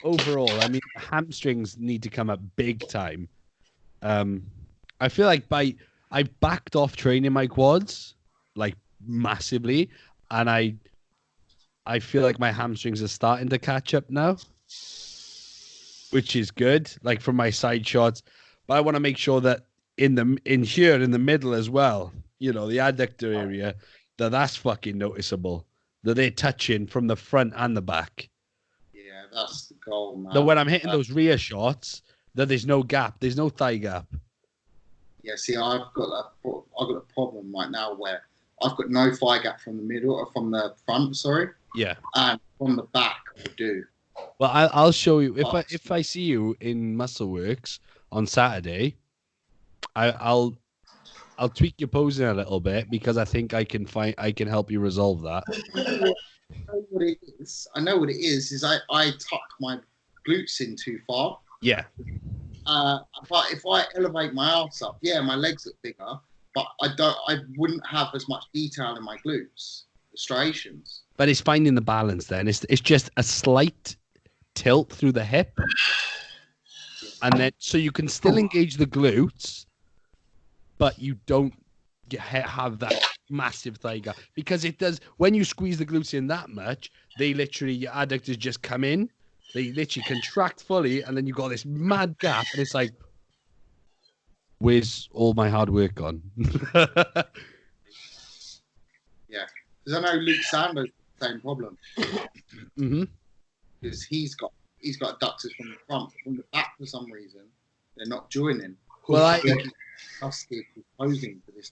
Overall, I mean, hamstrings need to come up big time. I feel like I backed off training my quads like massively, and I feel like my hamstrings are starting to catch up now, which is good. Like from my side shots, but I want to make sure that in the middle as well, you know, the adductor area, that's fucking noticeable. That they're touching from the front and the back. Yeah, that's the goal, man. That when I'm hitting those rear shots, that there's no gap, there's no thigh gap. Yeah, see, I've got a problem right now where I've got no thigh gap from the middle or from the front. Sorry. Yeah. And from the back, I do. Well, I'll show you if I see you in Muscleworks on Saturday. I'll tweak your posing a little bit because I think I can help you resolve that. I know what it is. Is I tuck my glutes in too far. Yeah. But if I elevate my arse up, yeah, my legs look bigger, but I wouldn't have as much detail in my glutes, the striations. But it's finding the balance then. It's just a slight tilt through the hip. And then, so you can still engage the glutes, but you don't have that massive thigh gap. Because it does, when you squeeze the glutes in that much, your adductors just come in. They literally contract fully, and then you got this mad gap, and it's like, where's all my hard work gone? Yeah, because I know Luke Sanders the same problem. Mm-hmm. Because he's got adductors from the front, but from the back for some reason they're not joining. Well, I think he's posing for this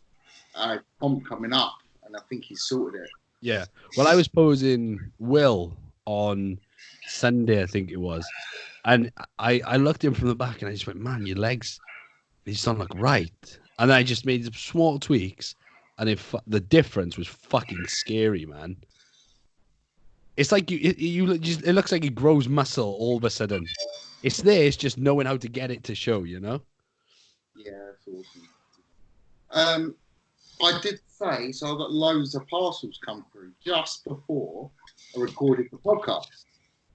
comp coming up, and I think he's sorted it. Yeah. Well, I was posing Will on Sunday, I think it was, and I looked in from the back and I just went, man, your legs, they just don't look right. And I just made some small tweaks, and the difference was fucking scary, man. It's like it looks like it grows muscle all of a sudden. It's there, it's just knowing how to get it to show, you know? Yeah, that's awesome. I did say, so I got loads of parcels come through just before I recorded the podcast.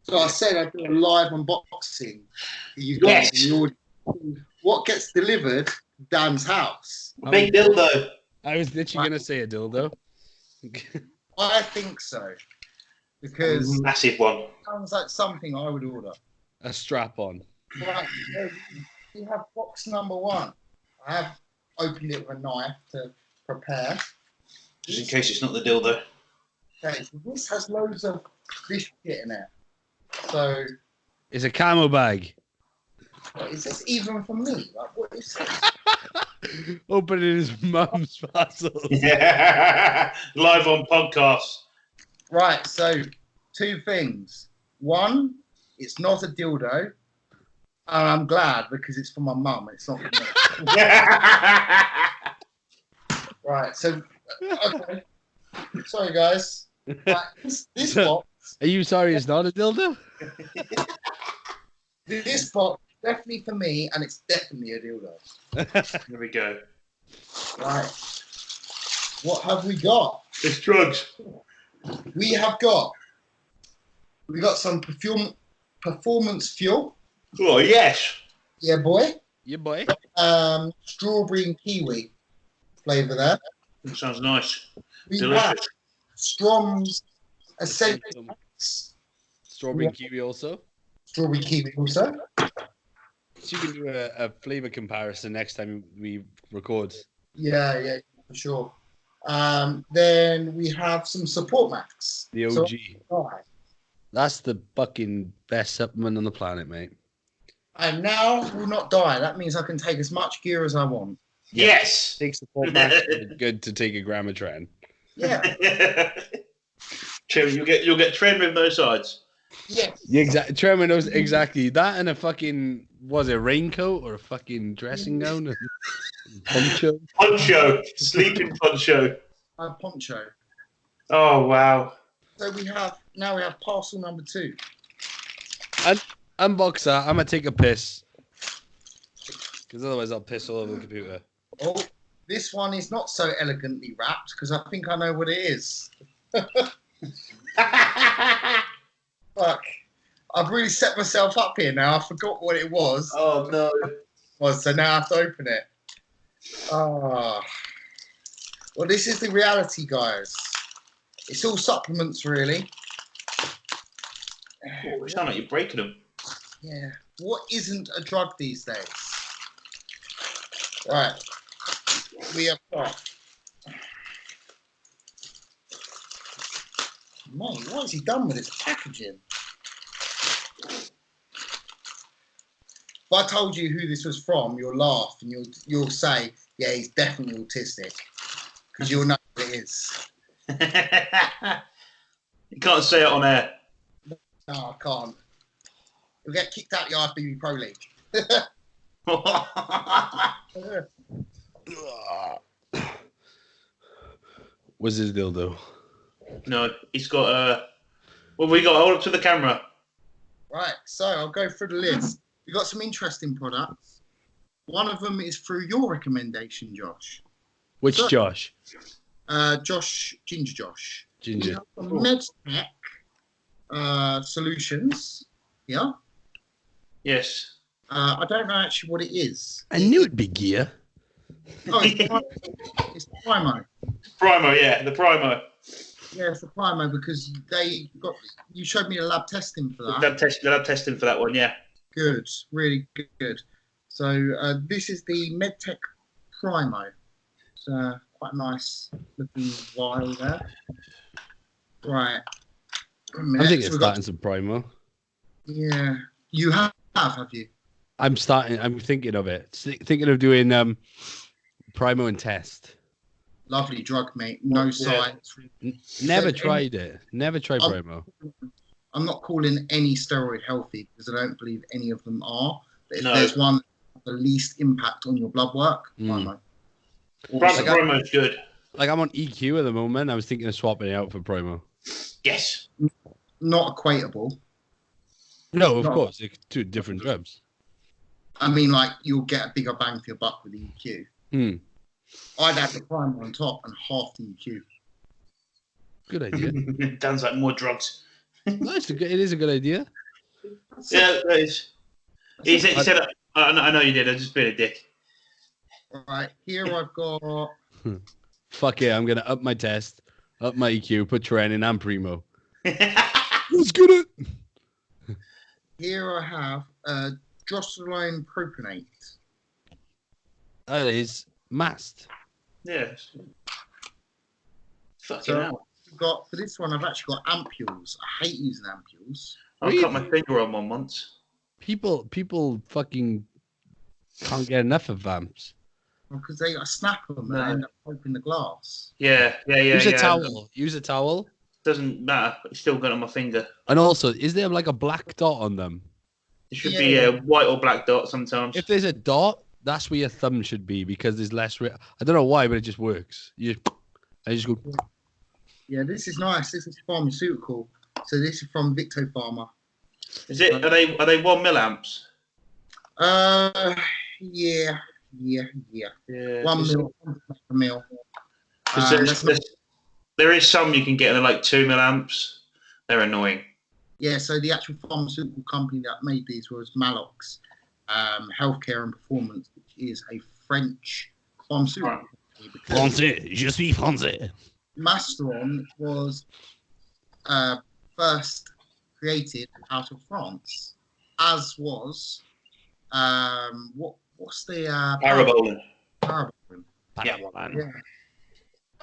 So I said I'd do a live unboxing for you guys in the audience. What gets delivered? Dan's house. Big dildo. I was literally going to say a dildo. I think so. Because massive one. Sounds like something I would order. A strap on. Right, you have box number 1. I have opened it with a knife to prepare. Just in case it's not the dildo. Okay, so this has loads of this shit in it. So It's a camo bag. what, is this even for me? Like, what is this? Opening his mum's parcels. Live on podcast. Right, so 2 things. One, it's not a dildo. And I'm glad because it's for my mum and it's not for me. Right, so okay. Sorry guys. Right, this box. Are you sorry it's not a dildo? This box is definitely for me and it's definitely a dildo. Here we go. Right. What have we got? It's drugs. We got some performance fuel. Oh, yes. Yeah, boy. Yeah, boy. Strawberry and kiwi flavour there. That sounds nice. We Delicious. have Strom's Essentials. Strawberry kiwi also. Strawberry kiwi also. So you can do a flavour comparison next time we record. Yeah, for sure. Then we have some Support Max. The OG. So, That's the fucking best supplement on the planet, mate. and now will not die. That means I can take as much gear as I want. Yes. Take support max. It's good to take a Grammatron. Yeah. Trevor, you'll get trend with no sides. Yes. Yeah, exactly. Trevor knows exactly that, and a fucking was it a raincoat or a fucking dressing gown and poncho. Poncho, sleeping poncho. Poncho. Oh wow. So we have parcel number 2. Unbox that. I'm gonna take a piss because otherwise I'll piss all over the computer. Oh, this one is not so elegantly wrapped because I think I know what it is. Fuck. I've really set myself up here now. I forgot what it was. Oh no. So now I have to open it. Ah. Well, this is the reality, guys. It's all supplements, really. Oh, it sounds like you're breaking them. Yeah. What isn't a drug these days? Right. We have got. Mate, what has he done with his packaging? If I told you who this was from, you'll laugh and you'll say, yeah, he's definitely autistic. Because you'll know what it is. You can't say it on air. No, I can't. You'll get kicked out of the IFBB Pro League. Was his dildo? No, he's got well, we got hold up to the camera. Right, so I'll go through the list. We've got some interesting products. One of them is through your recommendation, Josh. Which So- Josh? Ginger Josh. Ginger. MedTech Solutions. Yeah. Yes. I don't know actually what it is. I knew it'd be gear. Oh, it's Primo. Primo, yeah, the Primo. Yeah, it's the Primo because you showed me the lab testing for that. The lab testing for that one, yeah. Good, really good. So this is the MedTech Primo. It's quite a nice looking vial there. Right. I think it's starting some Primo. Yeah, you have you? I'm thinking of it. Thinking of doing Primo and test. Lovely drug, mate. No sides. Never tried it. Never tried Primo. I'm not calling any steroid healthy because I don't believe any of them are. But if No. there's one with the least impact on your blood work, Primo. Primo's good. Like I'm on EQ at the moment. I was thinking of swapping it out for Primo. Yes. Not equatable. No, of course. They're 2 different drugs. I mean, like, you'll get a bigger bang for your buck with the EQ. I'd add the Primo on top and half the EQ. Good idea. Sounds like more drugs. No, it is a good idea. Yeah, that is. He said, I know you did. I just been a dick. All right, here I've got. Fuck it. I'm going to up my test, up my EQ, put Trenin and Primo. Let's get it. Here I have Drosolone propionate. That is mast. Yes. Fucking So hell. I've got for this one, I've actually got ampules. I hate using ampules. I cut my finger on one once. People fucking can't get enough of vamps. Because they got to snap them and end up poking the glass. Yeah. Use a towel. Use a towel. Doesn't matter. It's still got on my finger. And also, is there like a black dot on them? It should be a white or black dot sometimes. If there's a dot, that's where your thumb should be because there's less. I don't know why, but it just works. I just go. Yeah, this is nice. This is pharmaceutical. So this is from Victo Pharma. Is it? Are they 1 milliamps? Yeah. 1 mil. There is some you can get in like 2 milliamps. They're annoying. Yeah, so the actual pharmaceutical company that made these was Malox Healthcare and Performance, which is a French pharmaceutical company. Français, je suis français. Masteron was first created out of France, as was what's the Parabolin. Yeah.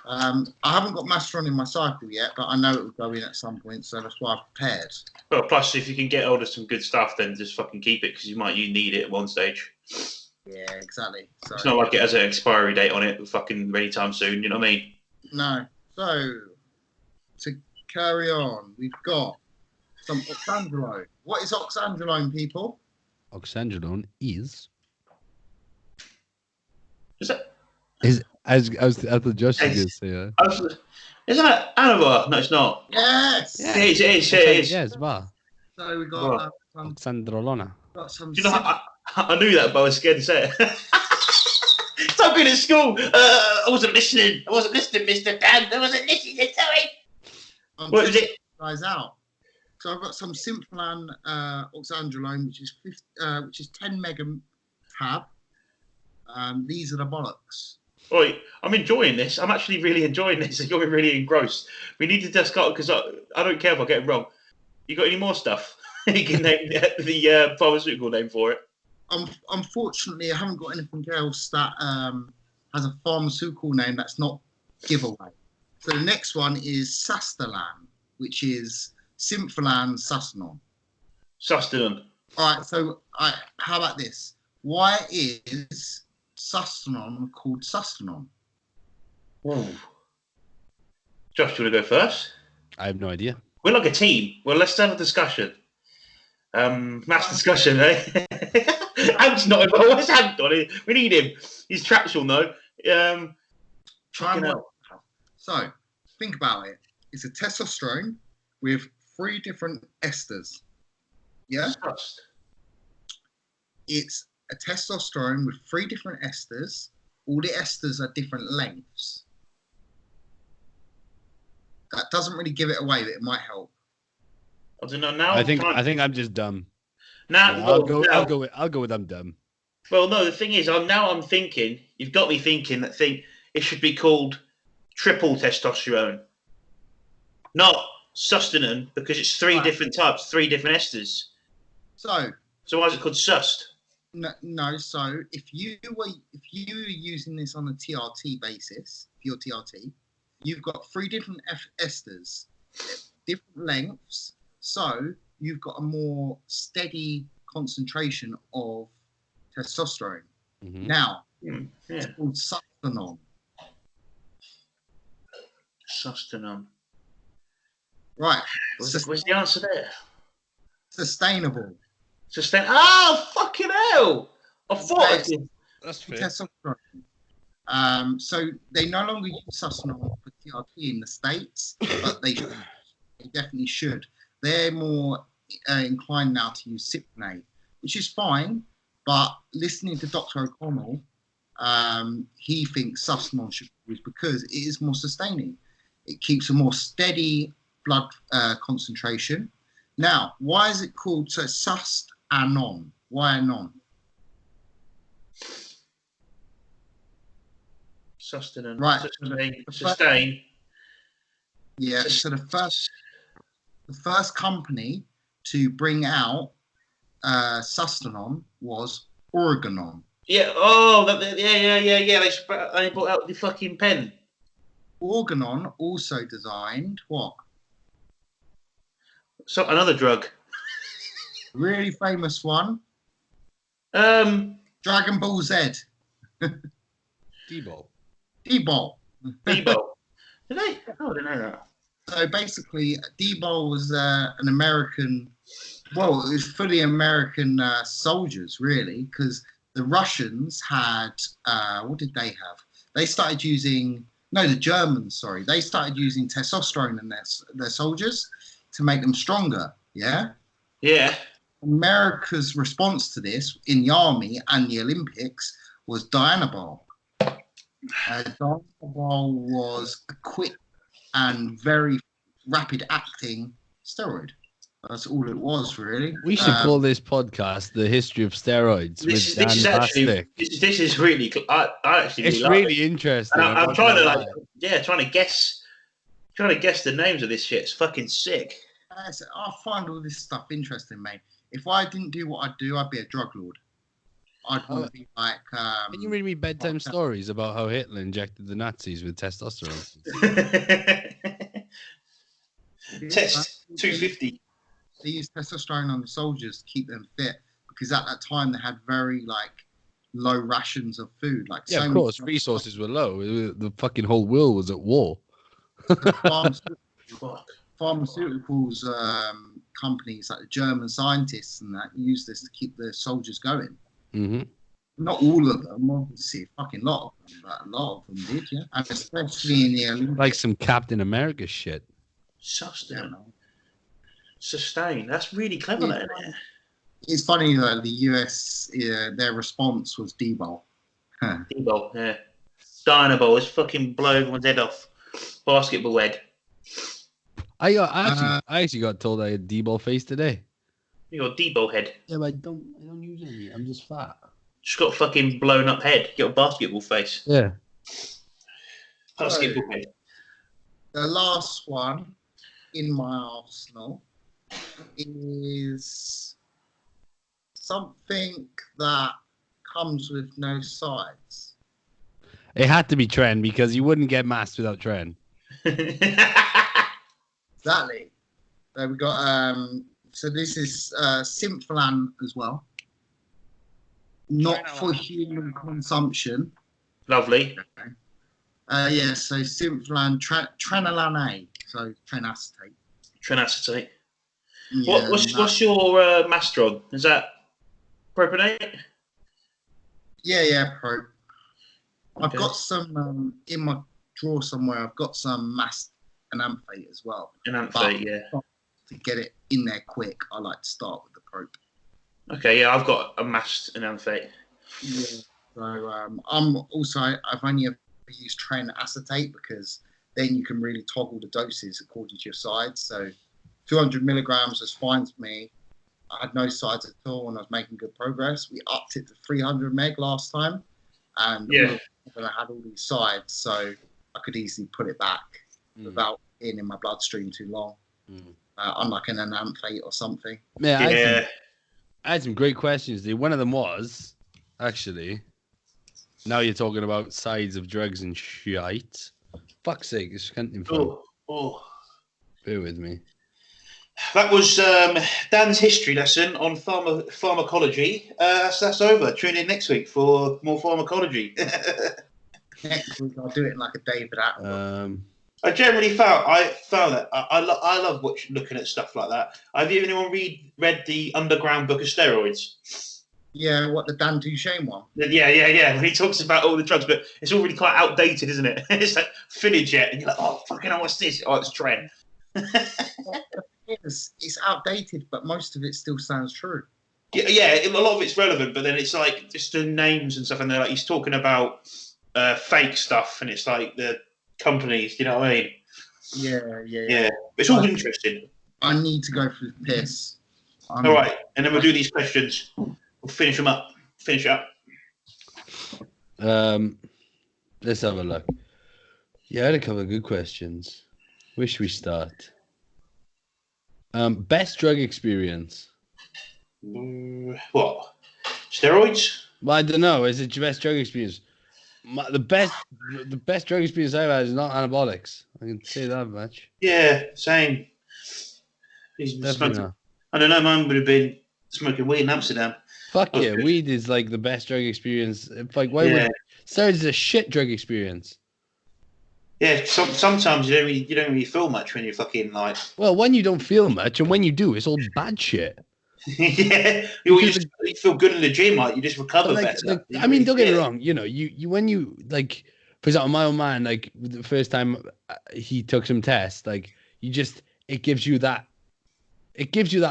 I haven't got Masteron in my cycle yet, but I know it will go in at some point, so that's why I've prepared. Well, plus if you can get hold of some good stuff, then just fucking keep it because you need it at one stage. Yeah, exactly. So, it's not like it has an expiry date on it fucking anytime soon, you know what I mean? No. So, to carry on, we've got some oxandrolone. What is oxandrolone, people? Oxandrolone is that... As the judge is say. Isn't that Anavar? No, it's not. Yes. Yeah. It is. Yes, va. So we got Oxandrolona. Got some. Do you know, I knew that, but I was scared to say it. So good at school. I wasn't listening, Mr. Dan. I wasn't listening. Sorry. What is it? Guys out. So I've got some Symphalan oxandrolone, which is 10 mega tab. These are the bollocks. Oi, I'm enjoying this. I'm actually really enjoying this. You're really engrossed. We need to discuss because I don't care if I get it wrong. You got any more stuff? You can name the pharmaceutical name for it. Unfortunately, I haven't got anything else that has a pharmaceutical name that's not giveaway. So the next one is Sustalan, which is Symphalan Sustanon. Sustanon. All right. So how about this? Why is Sustanon called Sustanon? Ooh. Josh, do you want to go first? I have no idea. We're like a team. Well, let's have a discussion. Mass discussion, eh? Ant's not involved. What's Ant on it? We need him. He's trapsal, though. Try and work out. So, think about it. It's a testosterone with 3 different esters. Yeah? It's a testosterone with 3 different esters. All the esters are different lengths. That doesn't really give it away, but it might help. I don't know now. I think I'm just dumb. Now, I'll go with I'm dumb. Well, no, the thing is, I'm thinking. You've got me thinking that it should be called triple testosterone, not sustanon, because it's 3 different types, 3 different esters. So why is it called sust? No. So if you were using this on a TRT basis, your TRT, you've got 3 different esters, different lengths. So you've got a more steady concentration of testosterone. Mm-hmm. Now, it's called sustanon. Sustanon. Right. What's the answer there? Sustainable. Oh, fucking hell! I thought that's fair. Testosterone. So they no longer use sustanon for TRT in the States, but they definitely should. They're more inclined now to use cypionate, which is fine. But listening to Dr. O'Connell, he thinks sustanon should be used because it is more sustaining. It keeps a more steady blood concentration. Now, why is it called sustanon? Why anon? Sustanon. Right. Sustain. Yeah. So the first company to bring out sustanon was Organon. Yeah. Oh, yeah. They brought out the fucking pen. Organon also designed what? So another drug. Really famous one. Dragon Ball Z. D-ball. D-ball. D-ball. Did they? Oh, I didn't know that. So basically, D-ball was an American. Well, it was fully American soldiers, really, because the Russians had. What did they have? They started using. No, the Germans. Sorry, they started using testosterone in their soldiers to make them stronger. Yeah. Yeah. America's response to this in the army and the Olympics was Dianabol. Dianabol was a quick and very rapid acting steroid. That's all it was, really. We should call this podcast "The History of Steroids" with Dan Bastick. This is really. I actually. It's really interesting. And I'm trying to guess the names of this shit. It's fucking sick. I find all this stuff interesting, mate. If I didn't do what I do, I'd be a drug lord. I'd want to be like. Can you read me bedtime stories about how Hitler injected the Nazis with testosterone? Test 250. They used testosterone on the soldiers to keep them fit because at that time they had very low rations of food. Of course, resources were low. The fucking whole world was at war. Pharmaceuticals companies like the German scientists and that used this to keep the soldiers going. Mm-hmm. Not all of them, obviously, a fucking lot of them, but a lot of them did, yeah. And especially in the Olympics. Like some Captain America shit. Sustain. That's really clever, isn't it? It's funny though. The US, their response was D-ball. D-ball, yeah. Dynaball is fucking blow everyone's head off. Basketball head. I actually got told I had D-ball face today. You got D-ball head. Yeah, but I don't use any. I'm just fat. Just got a fucking blown up head. You got a basketball face. Yeah. Basketball head. The last one in my arsenal is something that comes with no sides. It had to be Tren because you wouldn't get masked without Tren. Exactly. So we got so this is Symphalan as well. Not for human consumption. Lovely. Okay. So Symphalan Trenalan A, so trenacetate. Trenacetate. Yeah, what's your Mastron? Is that propionate? Yeah, pro. Okay. I've got some in my drawer somewhere. I've got some mast and amphate as well. Enanthate, yeah. To get it in there quick, I like to start with the prope. Okay, yeah, I've got a mast enanthate. Yeah. So I've only ever used Tren acetate because then you can really toggle the doses according to your sides. So 200 milligrams was fine for me. I had no sides at all and I was making good progress. We upped it to 300 meg last time. And I had all these sides, so I could easily put it back without being in my bloodstream too long. Unlike an enanthate or something. I had some great questions, dude. One of them was, actually, now you're talking about sides of drugs and shite. Fuck's sake, it's hunting fun. Bear with me. That was Dan's history lesson on pharmacology. That's over. Tune in next week for more pharmacology. Next week I'll do it in like a David Attenborough. I generally found that I love looking at stuff like that. Have you anyone read the Underground Book of Steroids? Yeah, what, the Dan Duchesne one? Yeah. When he talks about all the drugs, but it's all really quite outdated, isn't it? It's like Filajet, and you're like, oh, fucking hell, what's this? Oh, it's Tren. It's outdated, but most of it still sounds true. Yeah, a lot of it's relevant, but then it's like just the names and stuff, and they're like he's talking about fake stuff, and it's like the companies, you know what I mean? Yeah. It's all interesting. I need to go for the piss. All right, and then we'll do these questions. We'll finish them up. Finish it up. Let's have a look. Yeah, I had a couple of good questions. Where should we start? Best drug experience. What? Steroids? Well, I don't know. Is it your best drug experience? The best drug experience I've had is not anabolics. I can say that much. Yeah, same. Definitely not. I don't know. Mine would have been smoking weed in Amsterdam. Fuck yeah, weed is like the best drug experience. Like, why would steroids is a shit drug experience? Yeah, sometimes you don't really feel much when you're fucking like. Well, when you don't feel much, and when you do, it's all bad shit. Yeah, you feel good in the gym, like you just recover better. I mean, don't get me wrong. You know, you when you like, for example, my old man, like the first time he took some tests, like it gives you that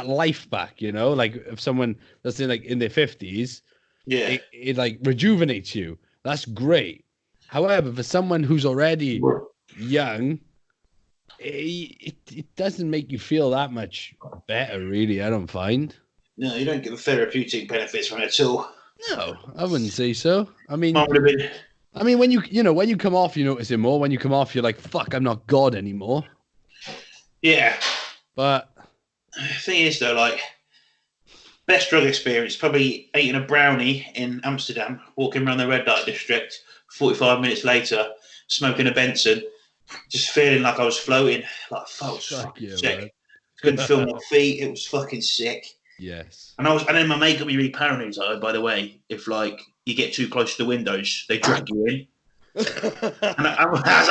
life back. You know, like if someone that's in their 50s, it like rejuvenates you. That's great. However, for someone who's already young, it doesn't make you feel that much better, really. I don't find. No, you don't get the therapeutic benefits from it at all. No, I wouldn't say so. I mean, when when you come off, you notice it more. When you come off, you're like, "Fuck, I'm not God anymore." Yeah, but the thing is, though, like best drug experience probably eating a brownie in Amsterdam, walking around the red light district. 45 minutes later, smoking a Benson, just feeling like I was floating. Like, I was fucking sick. Man. Couldn't feel my feet. It was fucking sick. Yes. And then my mate got me really paranoid. Like, by the way, if like you get too close to the windows, they drag you in. And I was like,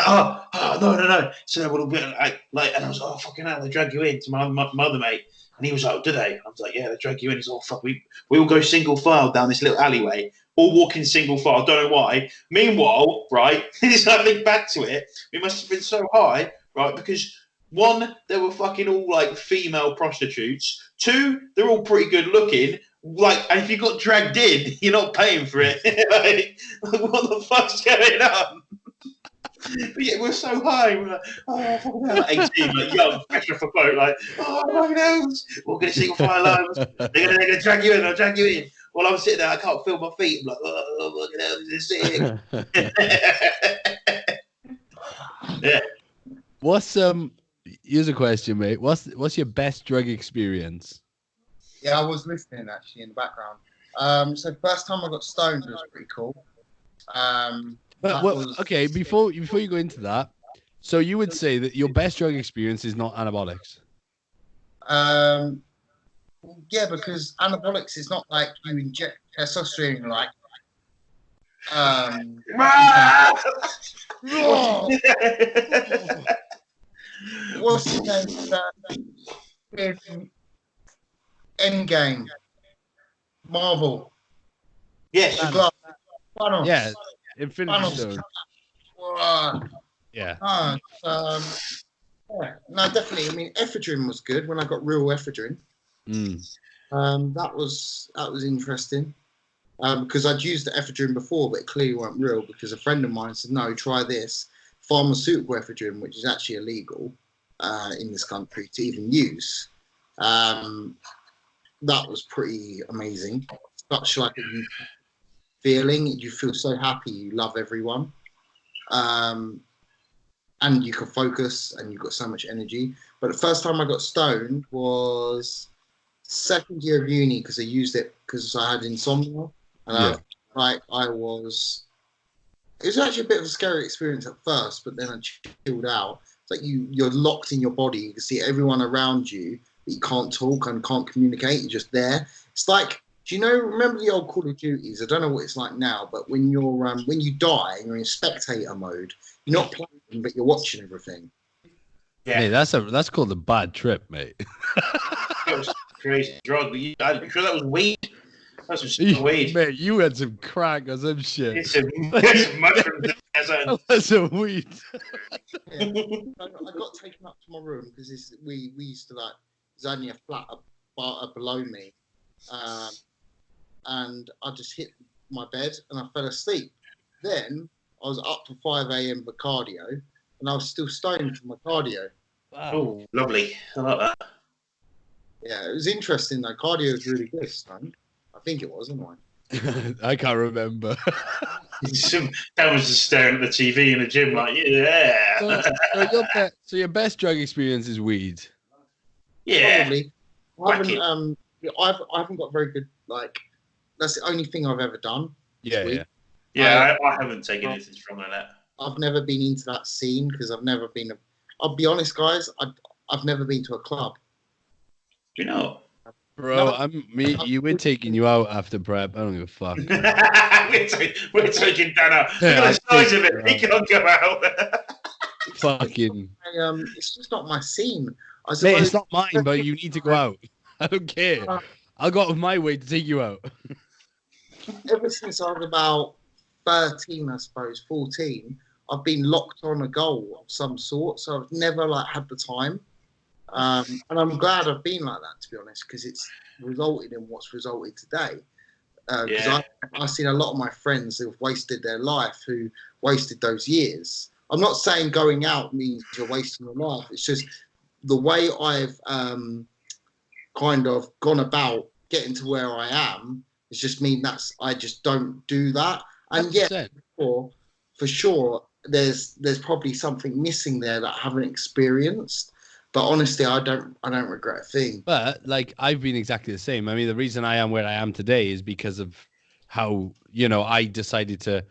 no. So they would have been like, and I was like, oh fucking hell, they drag you in to my other mate. And he was like, do they? I was like, yeah, they drag you in. He's like, oh fuck, we all go single file down this little alleyway, all walking single file. Don't know why. Meanwhile, right, I think back to it, we must have been so high, right, because. One, they were fucking all like female prostitutes. Two, they're all pretty good looking. Like, and if you got dragged in, you're not paying for it. like, what the fuck's going on? But yeah, we're so high. We're like, oh, fucking hell. Like 18, like young, fresh off a boat. Like, oh, fucking hell. We're going to single file lines. They're going to drag you in. I'll drag you in. While I'm sitting there, I can't feel my feet. I'm like, oh, fucking hell, this is sick. Yeah. What's Here's a question, mate. What's your best drug experience? Yeah, I was listening actually in the background. So first time I got stoned was pretty cool. Okay, before you go into that, so you would say that your best drug experience is not anabolics? Yeah, because anabolics is not like you inject testosterone like. What's the name? Endgame, Marvel. Yes. Thanos. Yeah. Infinity Stone. Yeah. No, definitely. I mean, ephedrine was good when I got real ephedrine. That was interesting. Because I'd used the ephedrine before, but it clearly weren't real. Because a friend of mine said, "No, try this." Pharmaceutical ephedrine, which is actually illegal in this country to even use. That was pretty amazing. Such like a feeling. You feel so happy. You love everyone. And you can focus and you've got so much energy. But the first time I got stoned was second year of uni because I used it because I had insomnia. And it was actually a bit of a scary experience at first, but then I chilled out. It's like you're locked in your body. You can see everyone around you, but you can't talk and can't communicate. You're just there. It's like, remember the old Call of Duties? I don't know what it's like now, but when you die and you're in spectator mode, you're not playing, but you're watching everything. Yeah, hey, that's called a bad trip, mate. That was crazy drug. I'm sure that was weed. That's some weed. Mate, you had some crack or some shit. It's some mushrooms. That's some weed. Yeah. I got taken up to my room because we used to there's only a flat below me. And I just hit my bed and I fell asleep. Then I was up to 5 a.m. for cardio and I was still stoned from my cardio. Wow. Oh, lovely. I like that. Yeah, it was interesting though. Cardio was really good, stoned. I think it was, anyway. I can't remember. That was just staring at the TV in the gym like, yeah. So your best drug experience is weed? Yeah. Probably. I haven't got very good, that's the only thing I've ever done. Yeah. I haven't taken anything from that. I've never been into that scene because I've never been, I'll be honest, guys, I've never been to a club. Do you know? Bro, we're taking you out after prep. I don't give a fuck. we're taking Dan out. Look at the size of it. He can't go out. Fucking. It's just not my scene. Mate, it's not mine, but you need to go out. I don't care. I'll go out of my way to take you out. Ever since I was about 13, I suppose, 14, I've been locked on a goal of some sort. So I've never had the time. And I'm glad I've been like that, to be honest, because it's resulted in what's resulted today. Because I've seen a lot of my friends who've wasted their life, who wasted those years. I'm not saying going out means you're wasting your life. It's just the way I've kind of gone about getting to where I am. It's just I just don't do that. And yet, for sure, there's probably something missing there that I haven't experienced. But honestly, I don't regret a thing. But I've been exactly the same. I mean, the reason I am where I am today is because of how, I decided to,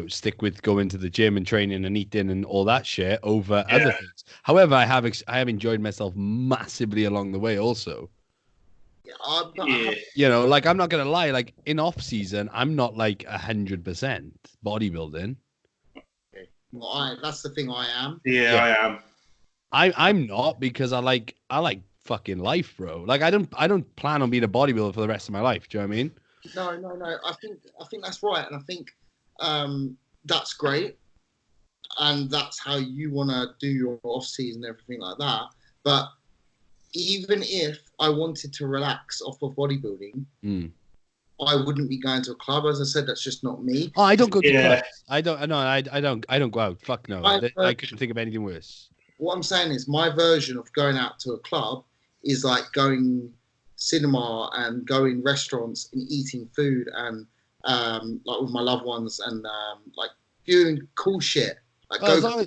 stick with going to the gym and training and eating and all that shit over other things. However, I have enjoyed myself massively along the way also. Yeah, I'm not gonna lie. In off season, I'm not 100% bodybuilding. Well, that's the thing. I am. Yeah, I am. I'm not, because I like fucking life, bro. I don't plan on being a bodybuilder for the rest of my life. Do you know what I mean? No. I think that's right, and I think that's great, and that's how you want to do your off season and everything like that. But even if I wanted to relax off of bodybuilding, I wouldn't be going to a club. As I said, that's just not me. Oh, I don't go to clubs. I don't go out. Fuck no. I couldn't think of anything worse. What I'm saying is, my version of going out to a club is going cinema and going restaurants and eating food and with my loved ones and doing cool shit. But as long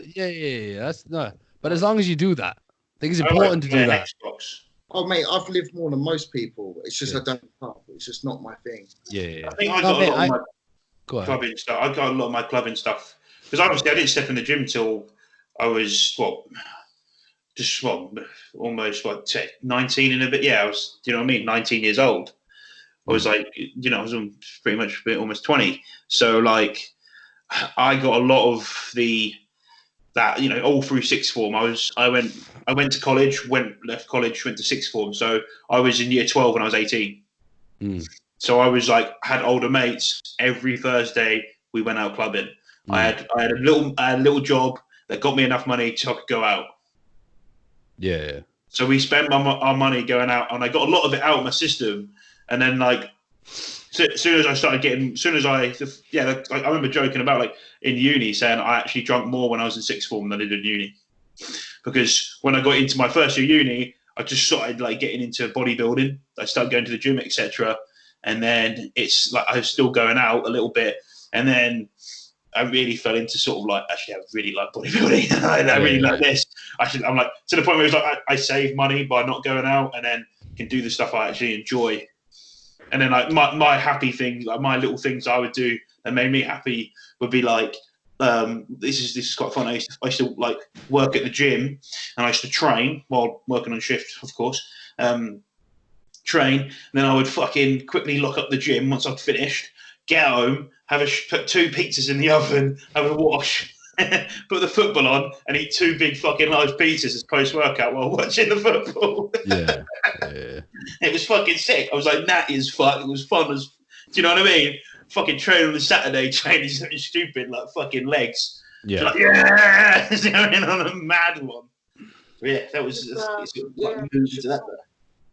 as you do that, I think it's important to do that. Xbox. Oh mate, I've lived more than most people. It's just I don't club. It's just not my thing. Yeah. I think I got a lot of my clubbing stuff. I got a lot of my clubbing stuff because obviously I didn't step in the gym till I was almost 19 and a bit. Yeah, I was. You know what I mean? 19 years old. I was I was pretty much almost 20. So I got a lot of that all through sixth form. I went to college, left college, went to sixth form. So I was in year 12 when I was 18. So I was had older mates. Every Thursday we went out clubbing. I had a little job that got me enough money so I could go out. Yeah. So we spent our money going out, and I got a lot of it out of my system. And then soon as I started getting, I remember joking about in uni saying I actually drank more when I was in sixth form than I did in uni, because when I got into my first year uni, I just started getting into bodybuilding. I started going to the gym, etc. And then it's I was still going out a little bit, and then I really fell into actually I really like bodybuilding. I really like this. Actually, I'm to the point where it's I save money by not going out, and then can do the stuff I actually enjoy. And then my happy thing, my little things I would do that made me happy would be this is quite fun. I used to work at the gym, and I used to train while working on shift, of course. Train, and then I would fucking quickly lock up the gym once I'd finished, get home, put 2 pizzas in the oven, have a wash, put the football on, and eat 2 big fucking large pizzas as post-workout while watching the football. Yeah. It was fucking sick. I was that is fun. It was fun as, do you know what I mean? Fucking train on a Saturday, training something stupid fucking legs. Yeah. Going on a mad one. Yeah, that was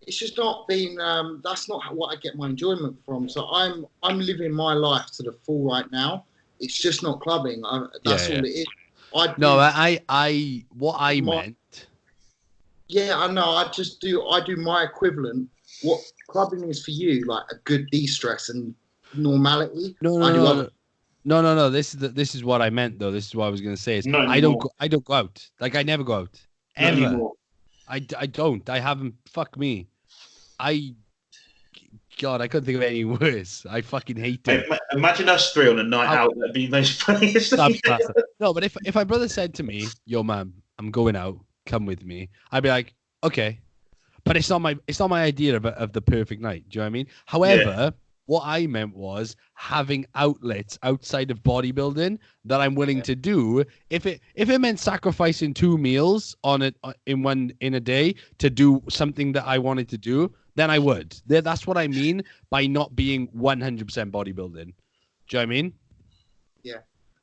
It's just not been. That's not what I get my enjoyment from. So I'm living my life to the full right now. It's just not clubbing. That's all it is. What I meant. Yeah, I know. I do my equivalent. What clubbing is for you, a good de-stress and normality. No. This is what I meant, though. This is what I was going to say. I don't go out. I never go out ever. I don't. I haven't. Fuck me. God, I couldn't think of any worse. I fucking hate it. Imagine us 3 on a night out. That'd be the most funniest thing. No, but if my brother said to me, "Yo, man, I'm going out. Come with me," I'd be like, "Okay." but it's not my idea of the perfect night. Do you know what I mean? However, what I meant was having outlets outside of bodybuilding that I'm willing to do. If it meant sacrificing 2 meals in a day to do something that I wanted to do, then I would. That's what I mean by not being 100% bodybuilding. Do you know what I mean?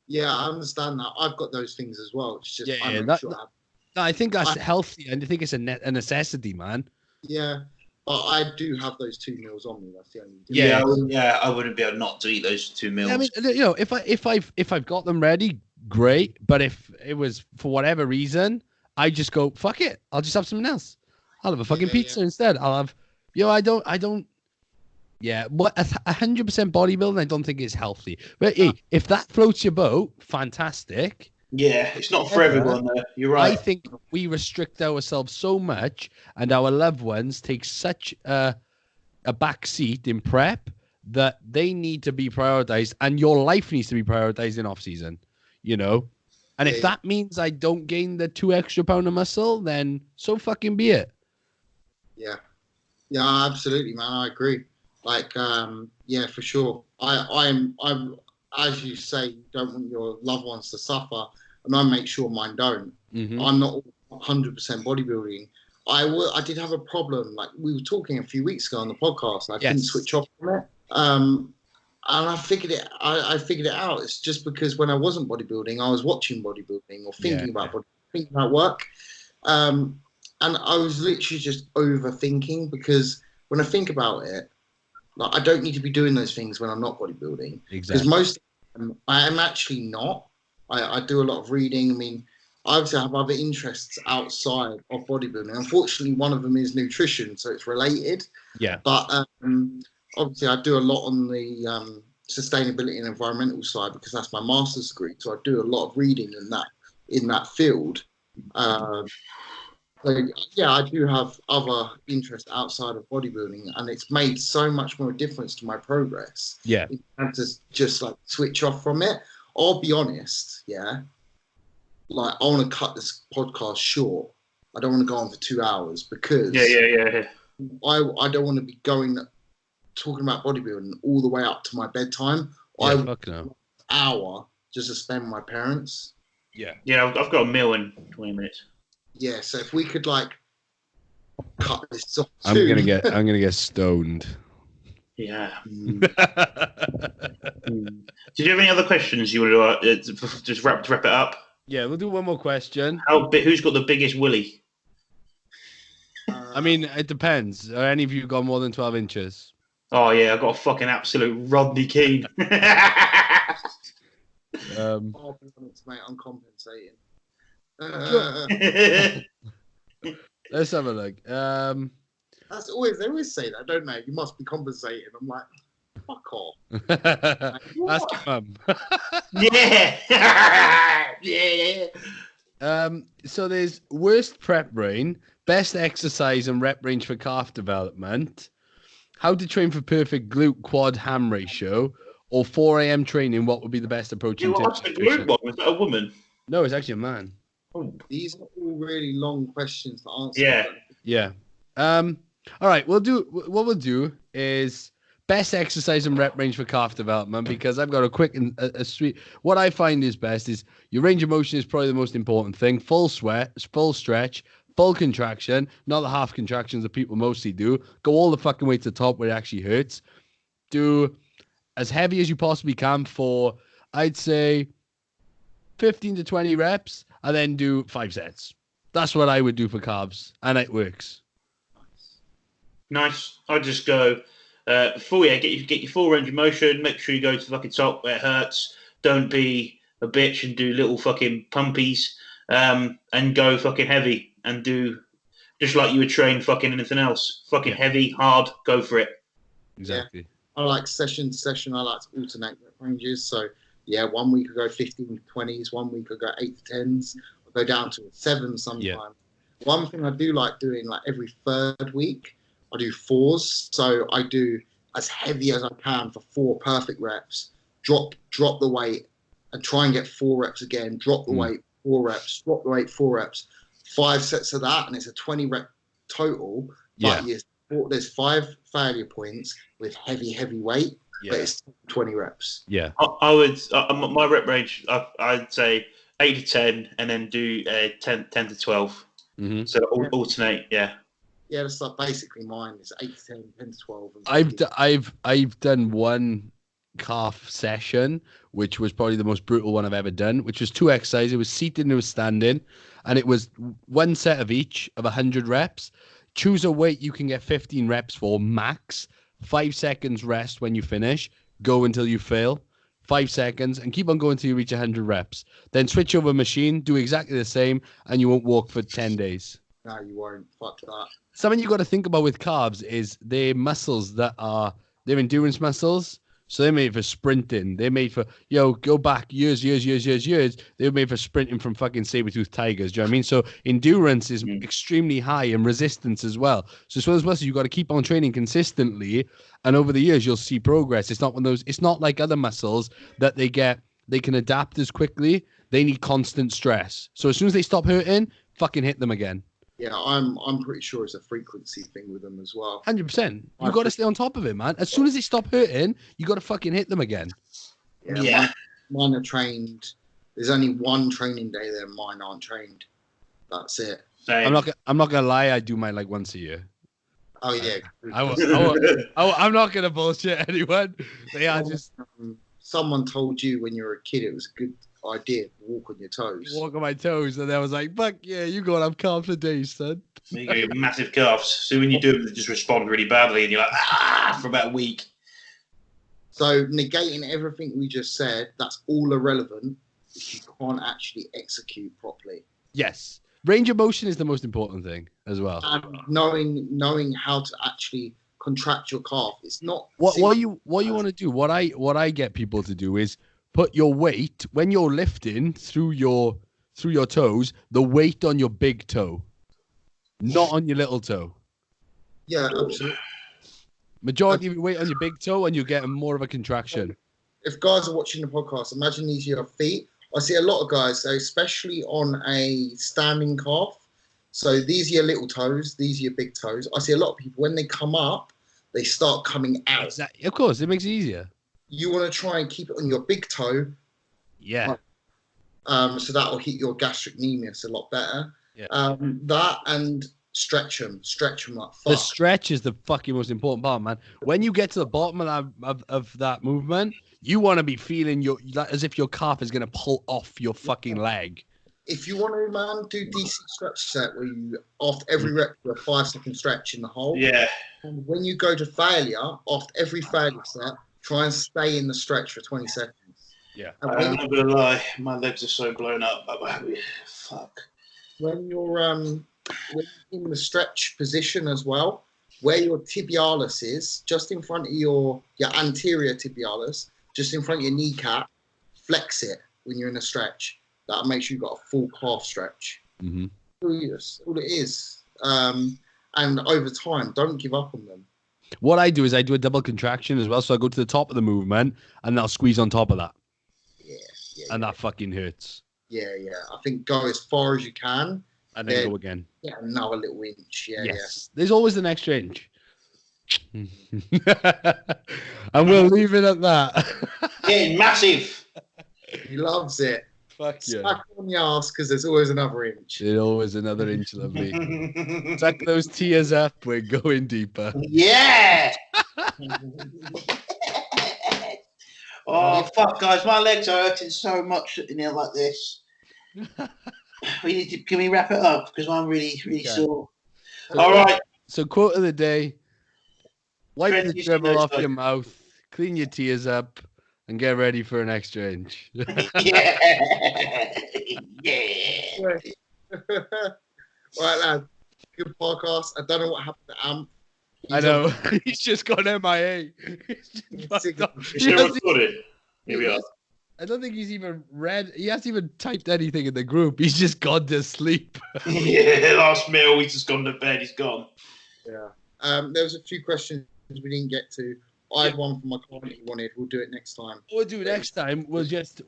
Yeah, I understand that. I've got those things as well. It's just I think that's healthy, and I think it's a necessity, man. Yeah, but I do have those 2 meals on me. That's the only thing. I wouldn't be able not to eat those 2 meals. Yeah, I mean, if I've got them ready, great. But if it was for whatever reason, I just go, fuck it. I'll just have something else. I'll have a fucking pizza instead. I'll have, I don't. Yeah, what 100% bodybuilding, I don't think is healthy. But hey, if that floats your boat, fantastic. Yeah, it's not for everyone, though. You're right. I think we restrict ourselves so much, and our loved ones take such a back seat in prep that they need to be prioritized, and your life needs to be prioritized in off season. And if that means I don't gain the 2 extra pound of muscle, then so fucking be it. Yeah, absolutely, man. I agree. Like, for sure. I'm as you say, you don't want your loved ones to suffer, and I make sure mine don't. Mm-hmm. I'm not 100% bodybuilding. I did have a problem. Like we were talking a few weeks ago on the podcast, and I couldn't switch off from it. And I figured it. I figured it out. It's just because when I wasn't bodybuilding, I was watching bodybuilding or thinking about work. And I was literally just overthinking, because when I think about it, like, I don't need to be doing those things when I'm not bodybuilding. Exactly. Because most of them, I am actually not. I do a lot of reading. I mean, I obviously have other interests outside of bodybuilding. Unfortunately, one of them is nutrition, so it's related. Yeah. But obviously, I do a lot on the sustainability and environmental side, because that's my master's degree. So I do a lot of reading in that field. So, I do have other interests outside of bodybuilding, and it's made so much more difference to my progress. Yeah. In terms of just like switch off from it. I'll be honest, like I want to cut this podcast short. I don't want to go on for 2 hours, because I don't want to be talking about bodybuilding all the way up to my bedtime. I want an hour just to spend with my parents. Yeah. Yeah, I've got a meal in 20 minutes. Yeah, so if we could like cut this off. I'm gonna get stoned. Yeah. Did you have any other questions you want to just wrap it up? Yeah, we'll do one more question. Who's got the biggest willy? I mean, it depends. Are any of you got more than 12 inches? Oh yeah, I got a fucking absolute Rodney Keane. I'll be honest, mate, I'm compensating. Let's have a look. That's they always say that, don't they? You must be compensating. I'm like, fuck off. Ask your mum. Yeah. So there's worst prep brain, best exercise and rep range for calf development, how to train for perfect glute quad ham ratio, or 4 a.m. training. What would be the best approach? What's the glute one? Was that a woman? No, it's actually a man. Oh, these are all really long questions to answer. Yeah. All right. What we'll do is best exercise and rep range for calf development, because I've got a quick and a sweet. What I find is best is your range of motion is probably the most important thing. Full sweat, full stretch, full contraction, not the half contractions that people mostly do. Go all the fucking way to the top where it actually hurts. Do as heavy as you possibly can for, I'd say, 15 to 20 reps, and then do 5 sets. That's what I would do for calves, and it works. Nice. I just go get your full range of motion. Make sure you go to the fucking top where it hurts. Don't be a bitch and do little fucking pumpies. And go fucking heavy and do just like you would train fucking anything else. Fucking heavy, hard. Go for it. Exactly. Yeah. I like session to session. I like to alternate rep ranges. So 1 week I go 15 to 20s. 1 week I go 8 to 10s. I go down to 7 sometimes. Yeah. One thing I do like doing, like every 3rd week, I do 4s. So I do as heavy as I can for 4 perfect reps. Drop the weight and try and get 4 reps again. Drop the weight, 4 reps. Drop the weight, 4 reps. 5 sets of that, and it's a 20 rep total. But there's 5 failure points with heavy weight, but it's 20 reps. Yeah. I would, my rep range, I'd say 8 to 10, and then do 10 to 12. Mm-hmm. So alternate, yeah. Yeah, that's like basically mine. It's 8 to 10, 10 to 12. I've done one calf session, which was probably the most brutal one I've ever done, which was 2 exercises. It was seated and it was standing, and it was 1 set of each of 100 reps. Choose a weight you can get 15 reps for max. 5 seconds rest when you finish. Go until you fail. 5 seconds, and keep on going until you reach 100 reps. Then switch over machine, do exactly the same, and you won't walk for 10 days. No, you won't. Fuck that. Something you got to think about with carbs is they're muscles that they're endurance muscles. So they're made for sprinting. They're made for, go back years. They were made for sprinting from fucking saber-toothed tigers. Do you know what I mean? So endurance is extremely high, and resistance as well. So it's one of those muscles you got to keep on training consistently. And over the years, you'll see progress. It's not one of those, it's not like other muscles that they can adapt as quickly. They need constant stress. So as soon as they stop hurting, fucking hit them again. Yeah, I'm pretty sure it's a frequency thing with them as well. 100%. You got to stay on top of it, man. As soon as they stop hurting, you got to fucking hit them again. Yeah. Mine are trained. There's only 1 training day there. Mine aren't trained. That's it. Same. I'm not gonna lie. I do mine like once a year. Oh yeah. I'm not gonna bullshit anyone. Someone told you when you were a kid it was a good idea to walk on your toes. Walk on my toes, and I was like, "Fuck yeah, you go and have calves for days, son." You get massive calves. So when you do them, they just respond really badly, and you're like, for about a week. So negating everything we just said, that's all irrelevant if you can't actually execute properly. Yes, range of motion is the most important thing as well. And knowing how to actually contract your calf. It's not what you want to do. What I get people to do is put your weight when you're lifting through your toes, the weight on your big toe, not on your little toe. Yeah, absolutely. Majority of your weight on your big toe, and you're getting more of a contraction. If guys are watching the podcast, imagine these are your feet. I see a lot of guys, especially on a standing calf. So these are your little toes, these are your big toes. I see a lot of people, when they come up, they start coming out. Exactly. Of course, it makes it easier. You want to try and keep it on your big toe. Yeah. So that will hit your gastrocnemius a lot better. Yeah. That and stretch them like fuck. The stretch is the fucking most important part, man. When you get to the bottom of that movement, you want to be feeling as if your calf is going to pull off your fucking leg. If you want to, man, do decent stretch set where you, after every rep, do a 5-second stretch in the hole. Yeah. And when you go to failure, after every failure set, try and stay in the stretch for 20 seconds. Yeah. I'm not going to lie. My legs are so blown up. Fuck. When you're in the stretch position as well, where your tibialis is, just in front of your anterior tibialis, just in front of your kneecap, flex it when you're in a stretch. That makes you got a full calf stretch. Mm-hmm. That's all it is. And over time, don't give up on them. What I do is I do a double contraction as well. So I go to the top of the movement and I'll squeeze on top of that. Yeah. And that fucking hurts. Yeah. I think go as far as you can. And then go again. Yeah, another little inch. Yes. There's always an extra inch. And we'll leave it at that. Getting massive. He loves it. Fuck yeah. Smack on the ass because there's always another inch. There's always another inch, lovely. Suck those tears up. We're going deeper. Yeah. Oh, fuck, guys. My legs are hurting so much sitting here like this. Can we wrap it up? Because I'm really sore. All right. So, quote of the day: wipe the dribble off your mouth, clean your tears up, and get ready for an extra inch. Yeah. Right, lad. Good podcast. I don't know what happened to Amp. I know. He's just gone MIA. Still recorded. Here we are. I don't think he's even read. He hasn't even typed anything in the group. He's just gone to sleep. Yeah, last meal. He's just gone to bed. He's gone. Yeah. There was a few questions we didn't get to I had one for my client he wanted. We'll do it next time. We'll do next time. We'll just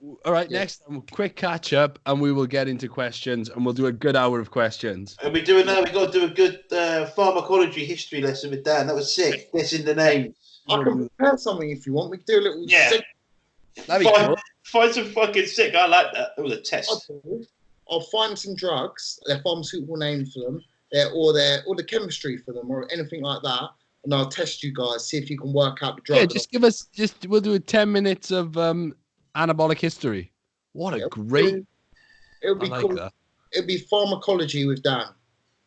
next time, quick catch up, and we will get into questions, and we'll do a good hour of questions. And we got to do a good pharmacology history lesson with Dan. That was sick. Guessing the name. I can prepare something if you want. We can do a little. That'd be cool. Find some fucking sick. I like that. That was a test. I'll find some drugs. They're pharmaceutical names for them. Or the chemistry for them, or anything like that. And I'll test you guys, see if you can work out the drug. Yeah, just give us. We'll do 10 minutes of anabolic history. What a great. It'll be cool. That. It'll be pharmacology with Dan.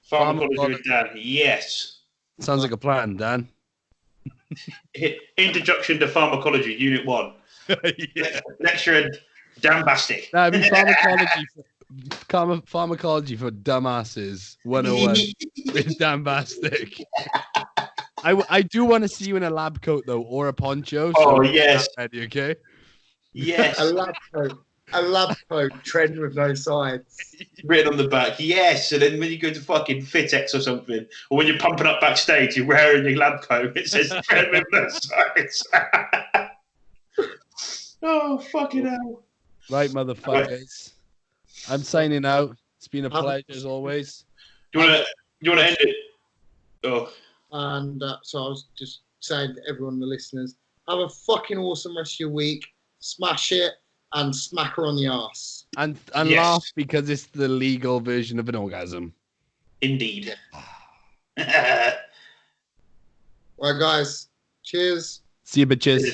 Pharmacology with Dan. Yes. Sounds like a plan, Dan. Introduction to Pharmacology, Unit 1. Yeah. Lecturer Dan Bastick. That'd be pharmacology for dumbasses 101 with Dan Bastick. I do want to see you in a lab coat though, or a poncho. So yes. Ready, okay. Yes. A lab coat, trend with no sides. Written on the back, yes. And then when you go to fucking FitX or something, or when you're pumping up backstage, you're wearing your lab coat. It says trend with no sides. Oh, fucking hell. Right, motherfuckers. I'm signing out. It's been a pleasure as always. Do you want to end it? Oh. And so I was just saying to everyone, the listeners, have a fucking awesome rest of your week. Smash it and smack her on the ass. And laugh because it's the legal version of an orgasm. Indeed. Right, guys. Cheers. See you, bitches.